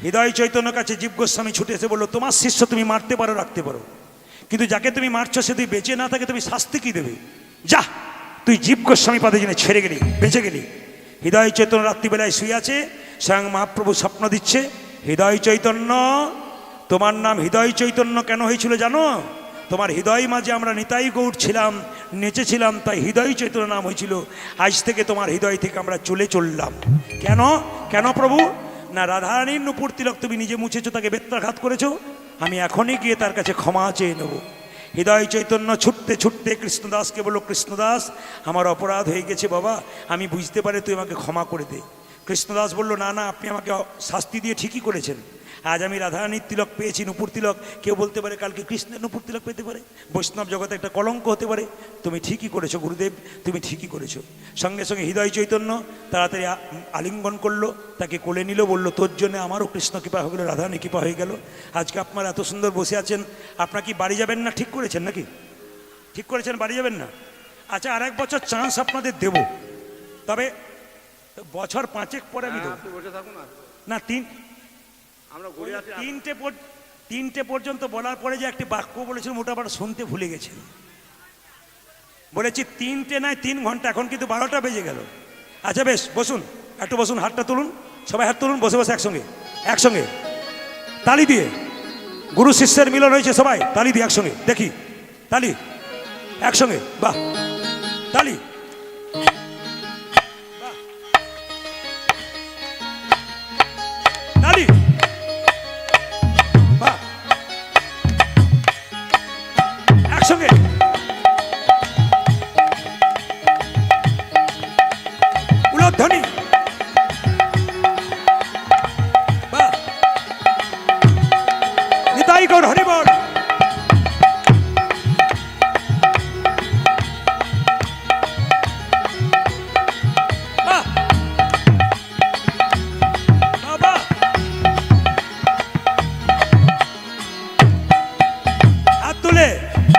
হৃদয় চৈতন্য কাছে জীব গোস্বামী ছুটে এসে বললো, তোমার শিষ্য তুমি মারতে পারো রাখতে পারো, কিন্তু যাকে তুমি মারছো সে তুই বেঁচে না থাকে, তুমি শাস্তি কি দেবে? যা, তুই জীব গোস্বামী পাদে জেনে ছেড়ে গেলি, বেঁচে গেলি। হৃদয় চৈতন্য রাত্রিবেলায় শুয়ে আছে, স্বয়ং মহাপ্রভু স্বপ্ন দিচ্ছে, হৃদয় চৈতন্য, তোমার নাম হৃদয় চৈতন্য কেন হয়েছিল জানো? তোমার হৃদয় মাঝে আমরা নিতাই গৌর ছিলাম, নেচেছিলাম, তাই হৃদয় চৈতন্য নাম হয়েছিল। আজ থেকে তোমার হৃদয় থেকে আমরা চললাম। কেন কেন প্রভু? না, রাধারানীর নূপুর তিলক তুমি নিজে মুছেছো, তাকে বেত্রাঘাত করেছো, আমি এখনই গিয়ে তার কাছে ক্ষমা চেয়ে নেব। হৃদয় চৈতন্য ছুটতে ছুটতে কৃষ্ণদাসকে বলল, কৃষ্ণদাস আমার অপরাধ হয়ে গেছে বাবা, আমি বুঝতে পারি, তুই আমাকে ক্ষমা করে দে। কৃষ্ণদাস বলল, না না, আপনি আমাকে শাস্তি দিয়ে ঠিকই করেছেন। আজ আমি রাধারানীর তিলক পেয়েছি, নূপুর তিলক, কেউ বলতে পারে কালকে কৃষ্ণের নূপুর তিলক পেতে পারে, বৈষ্ণব জগতে একটা কলঙ্ক হতে পারে। তুমি ঠিকই করেছো গুরুদেব, তুমি ঠিকই করেছো। সঙ্গে সঙ্গে হৃদয় চৈতন্য তাড়াতাড়ি আলিঙ্গন করলো, তাকে কোলে নিল, বলল, তোর জন্য আমারও কৃষ্ণ কৃপা হয়ে গেল, রাধারানী কৃপা হয়ে গেল। আজকে আপনারা এত সুন্দর বসে আছেন, আপনার কি বাড়ি যাবেন না? ঠিক করেছেন নাকি? ঠিক করেছেন, বাড়ি যাবেন না? আচ্ছা, আর এক বছর চান্স আপনাদের দেব, তবে বছর 5 পরে আমি দেবো না। তিনটে পর্যন্ত বলার পরে যে একটি বাক্য বলেছিলাম, ওটা আবার শুনতে ভুলে গেছে। বলেছি 3টে নয় 3 ঘন্টা, এখন কিন্তু 12টা বেজে গেল। আচ্ছা বেশ, বসুন, একটু বসুন, হাতটা তুলুন, সবাই হাত তুলুন, বসে বসে একসঙ্গে তালি দিয়ে। গুরু শিষ্যের মিলন হয়েছে, সবাই তালি দিয়ে একসঙ্গে দেখি, তালি একসঙ্গে, বাহ, তালি, তালি, বাহ, একসঙ্গে। উলধ্বনি, বাহ, নিতাই গৌর হরি বল। বাহ, বাবা,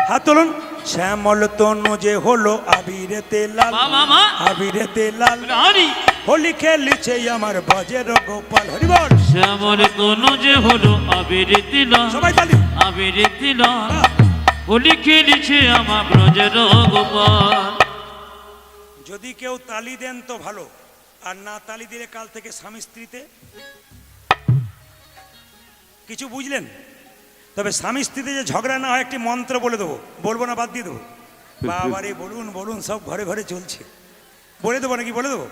হাত তুলুন। শ্যামল তনু যে হলো আবিরেতে লাল, বাবা আবিরেতে লাল, হরি হোলি খেলিছে আমার বাজের গোপাল, হরি বল। শ্যামল তনু যে হলো আবিরেতে লাল, সবাই তালি, আবিরেতে লাল, হোলি খেলিছে আমার ব্রজের গোপাল। যদি কেউ তালি দেন তো ভালো, আর না তালি দিলে কাল থেকে স্বামী স্ত্রীতে কিছু বুঝলেন? তবে স্বামী স্ত্রীতে যে ঝগড়া না হয়, একটি মন্ত্র বলে দেবো, বলবো না বাদ দিয়ে দেবো? বাবারে, বলুন বলুন, সব ঘরে ঘরে চলছে, বলে দেবো নাকি? বলে দেবো,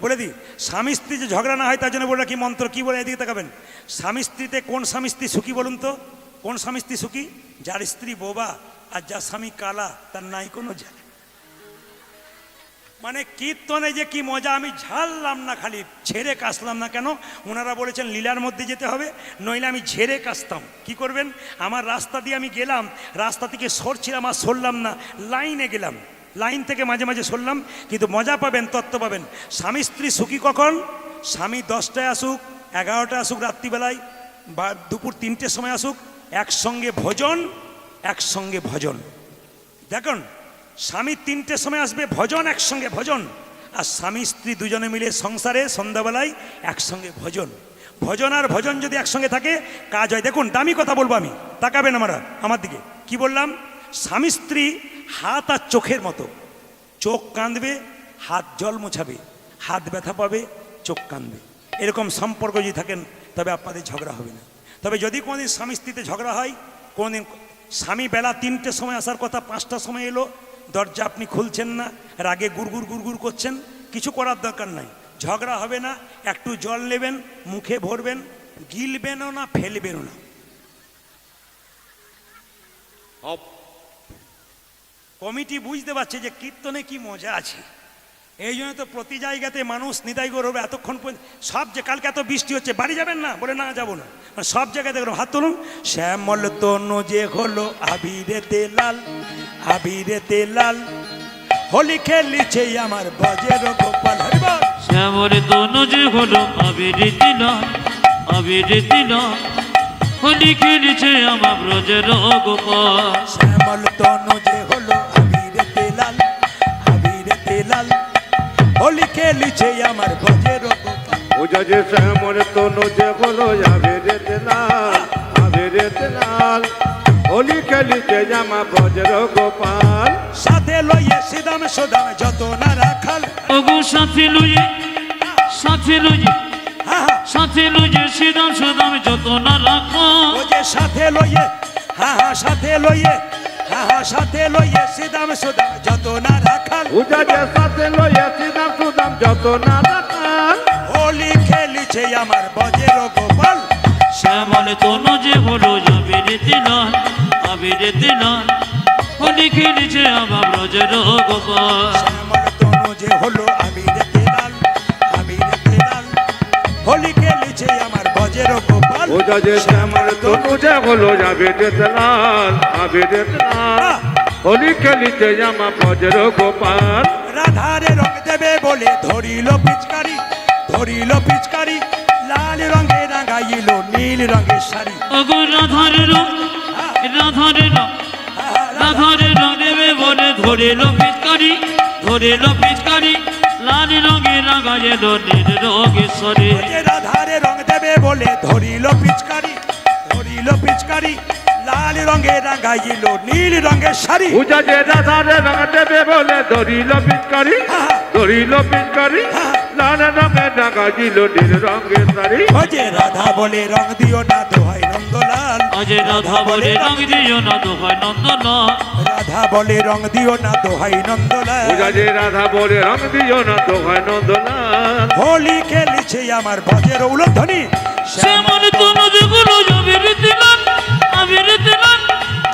বলে দিই। স্বামী স্ত্রী যে ঝগড়া না হয় তার জন্য বলে কি মন্ত্র, কি বলে? এদিকে তাকাবেন। স্বামী স্ত্রীতে কোন স্বামী স্ত্রী সুখী বলুন তো? কোন স্বামী স্ত্রী সুখী? যার স্ত্রী বোবা আর যার স্বামী কালা, তার নাই কোনো জ্বালা। মানে কীর্তনে যে কি মজা, আমি ঝাড়লাম না, খালি ঝেড়ে কাশলাম না। কেন? ওনারা বলেছেন লীলার মধ্যে যেতে হবে, নইলে আমি ঝেড়ে কাশতাম। কি করবেন? আমার রাস্তা দিয়ে আমি গেলাম, রাস্তা থেকে সরছিলাম আর সরলাম না, লাইনে গেলাম, লাইন থেকে মাঝে মাঝে সরলাম, কিন্তু মজা পাবেন, তত্ত্ব পাবেন। স্বামী স্ত্রী সুখী কখন? স্বামী 10টায় আসুক, 11টায় আসুক, রাত্রিবেলায় বা দুপুর 3টের সময় আসুক, একসঙ্গে ভোজন, একসঙ্গে ভজন। দেখুন, স্বামী 3টের সময় আসবে, ভজন, একসঙ্গে ভজন। আর স্বামী স্ত্রী দুজনে মিলে সংসারে সন্ধ্যাবেলায় একসঙ্গে ভজন। ভজন আর ভজন যদি একসঙ্গে থাকে, কাজ হয়। দেখুন, দামি কথা বলবো আমি, তাকাবেন আমার দিকে। কি বললাম? স্বামী স্ত্রী হাত আর চোখের মতো। চোখ কাঁদবে, হাত জল মোছাবে, হাত ব্যথা পাবে, চোখ কাঁদবে। এরকম সম্পর্ক যদি থাকেন, তবে আপনাদের ঝগড়া হবে না। তবে যদি কোনোদিন স্বামী স্ত্রীতে ঝগড়া হয়, কোনোদিন স্বামী বেলা 3টের সময় আসার কথা 5টার সময় এলো, দরজা আপনি খুলছেন না, রাগে গুড়গুড় গুড়গুড় করছেন, কিছু করার দরকার নাই, ঝগড়া হবে না। একটু জল নেবেন, মুখে ভরবেন, গিলবেনও না, ফেলবেনও না। কমিটি বুঝতে পারছে যে কীর্তনে কি মজা আছে। এই জন্য তো প্রতি জায়গাতে মানুষ নিতাই গৌর হবে এতক্ষণ পর্যন্ত। সব যে কালকে এত বৃষ্টি হচ্ছে, বাড়ি যাবেন না? বলে না, যাবো না। সব জায়গায় দেখুন, হাত তুলুন। শ্যামল তনু যে হলো আবিরেতে লাল, আবিরেতে লাল, হোলি খেলিছে আমার বাজের গোপাল, হরি বল। শ্যামল তনু যে হলো আবিরেতে লাল, আবিরেতে লাল, হোলি খেলিছে আমার ব্রজের গোপাল। শ্যামল তনু যে হলো আবিরেতে লাল, আবিরেতে লাল, হোলি খেলিছে আমার বাজের গোপাল। ওজা যে শ্যামল তনু যে হলো আবিরেতে লাল, আবিরেতে লাল, হোলি খেলিছে আমার ব্রজের গোপাল। সাথে লইয়ে সিদাম সুদাম যত না রাখাল, ওগো সাথে লইয়ে, সাথে লইয়ে, হ্যাঁ। সাথে লইয়ে সিদাম সুদাম যত না রাখো ও যে সাথে লইয়ে সাথে লইয়ে সাথে লইয়ে সিদাম সুদাম যত না রাখাল পূজা যে সাথে লইয়া সিদাম সুদাম যত না রাখাল হোলি খেলিছে আমার বজের গোপাল শ্যামল তনু যে হলো আবিরেতে লাল আবিরেতে লাল হোলি খেলেছে আমার ব্রজের গোপাল শ্যামল তনু যে হলো আবিরেতে লাল হোলি খেলিছে আমার বজের গোপাল পূজা যে শ্যামল তনু যে হলো আবিরেতে লাল হোলি খেলিছে আমার বজ্র গোপাল রাধারে রং দেবে বলে ধরিল পিচকারি লাল রঙে রাঙাইল নীল রঙের শাড়ি ওগো রাধারে রং রাধারে রং দেবে বলে ধরিল পিচকারি লাল রঙে রাঙাইল নীল রঙের সরে যে রাধারে রং দেবে বলে ধরিল পিচকারি লাল রঙে রাঙাইল নীল রঙের শাড়ি পূজা যে রাধারে রং দেবে বলে ধরিল পিচকারি লাল রঙের রাঙাইল নীল রঙের শাড়ি ও যে রাধা বলে রং দিও না দোহাই নন্দলাল আজ রাধা বলে রং দিও না দোহাই নন্দলাল রাধা বলে রং দিও না দোহাই নন্দলাল পূজা যে রাধা বলে রং দিও না দোহাই নন্দলাল হোলি খেলিছে আমার বজের উলধ্বনি শ্যামল তনু যে হলো আবিরেতে লাল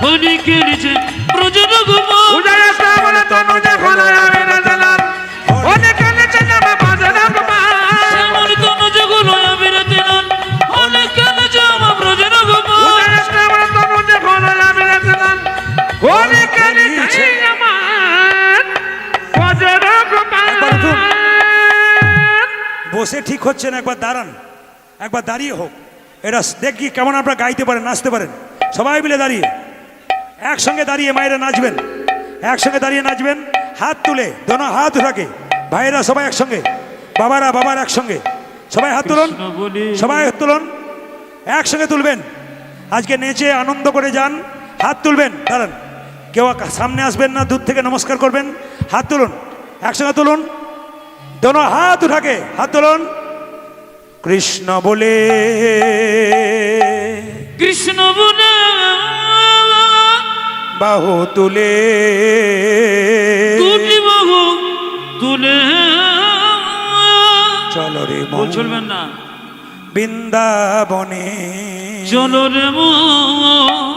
হোলি খেলেছে ব্রজের গোপাল পূজা যে শ্যামল তনু যে হলো আবিরেতে লাল হোলি খেলিছে আমার বজ্র গোপাল শ্যামল তনু যে হলো আবিরেতে লাল হোলি খেলেছে আমার ব্রজের গোপাল পূজা যে শ্যামল তনু যে হলো আবিরেতে লাল হোলি খেলিছে আমার বজ্র গোপাল একবার উঠুন। বসে ঠিক হচ্ছে না, একবার দাঁড়িয়ে হোক। এটা দেখি কেমন আপনারা গাইতে পারেন, নাচতে পারেন। সবাই মিলে দাঁড়িয়ে একসঙ্গে দাঁড়িয়ে মায়েরা নাচবেন, একসঙ্গে দাঁড়িয়ে নাচবেন, হাত তুলে দোনো হাত উঠাকে। ভাইয়েরা সবাই একসঙ্গে, বাবার একসঙ্গে, সবাই হাত তুলুন, সবাই হাত তুলুন, একসঙ্গে তুলবেন। আজকে নেচে আনন্দ করে যান, হাত তুলবেন। দাঁড়ান, কেউ সামনে আসবেন না, দূর থেকে নমস্কার করবেন। হাত তুলুন, একসঙ্গে তুলুন, দোনো হাত উঠাকে হাত তুলুন। কৃষ্ণ বলে বাহু তুলে দুটি বাহু তুলে চলো রে মন চলবেন না বৃন্দাবনে চলো রে মন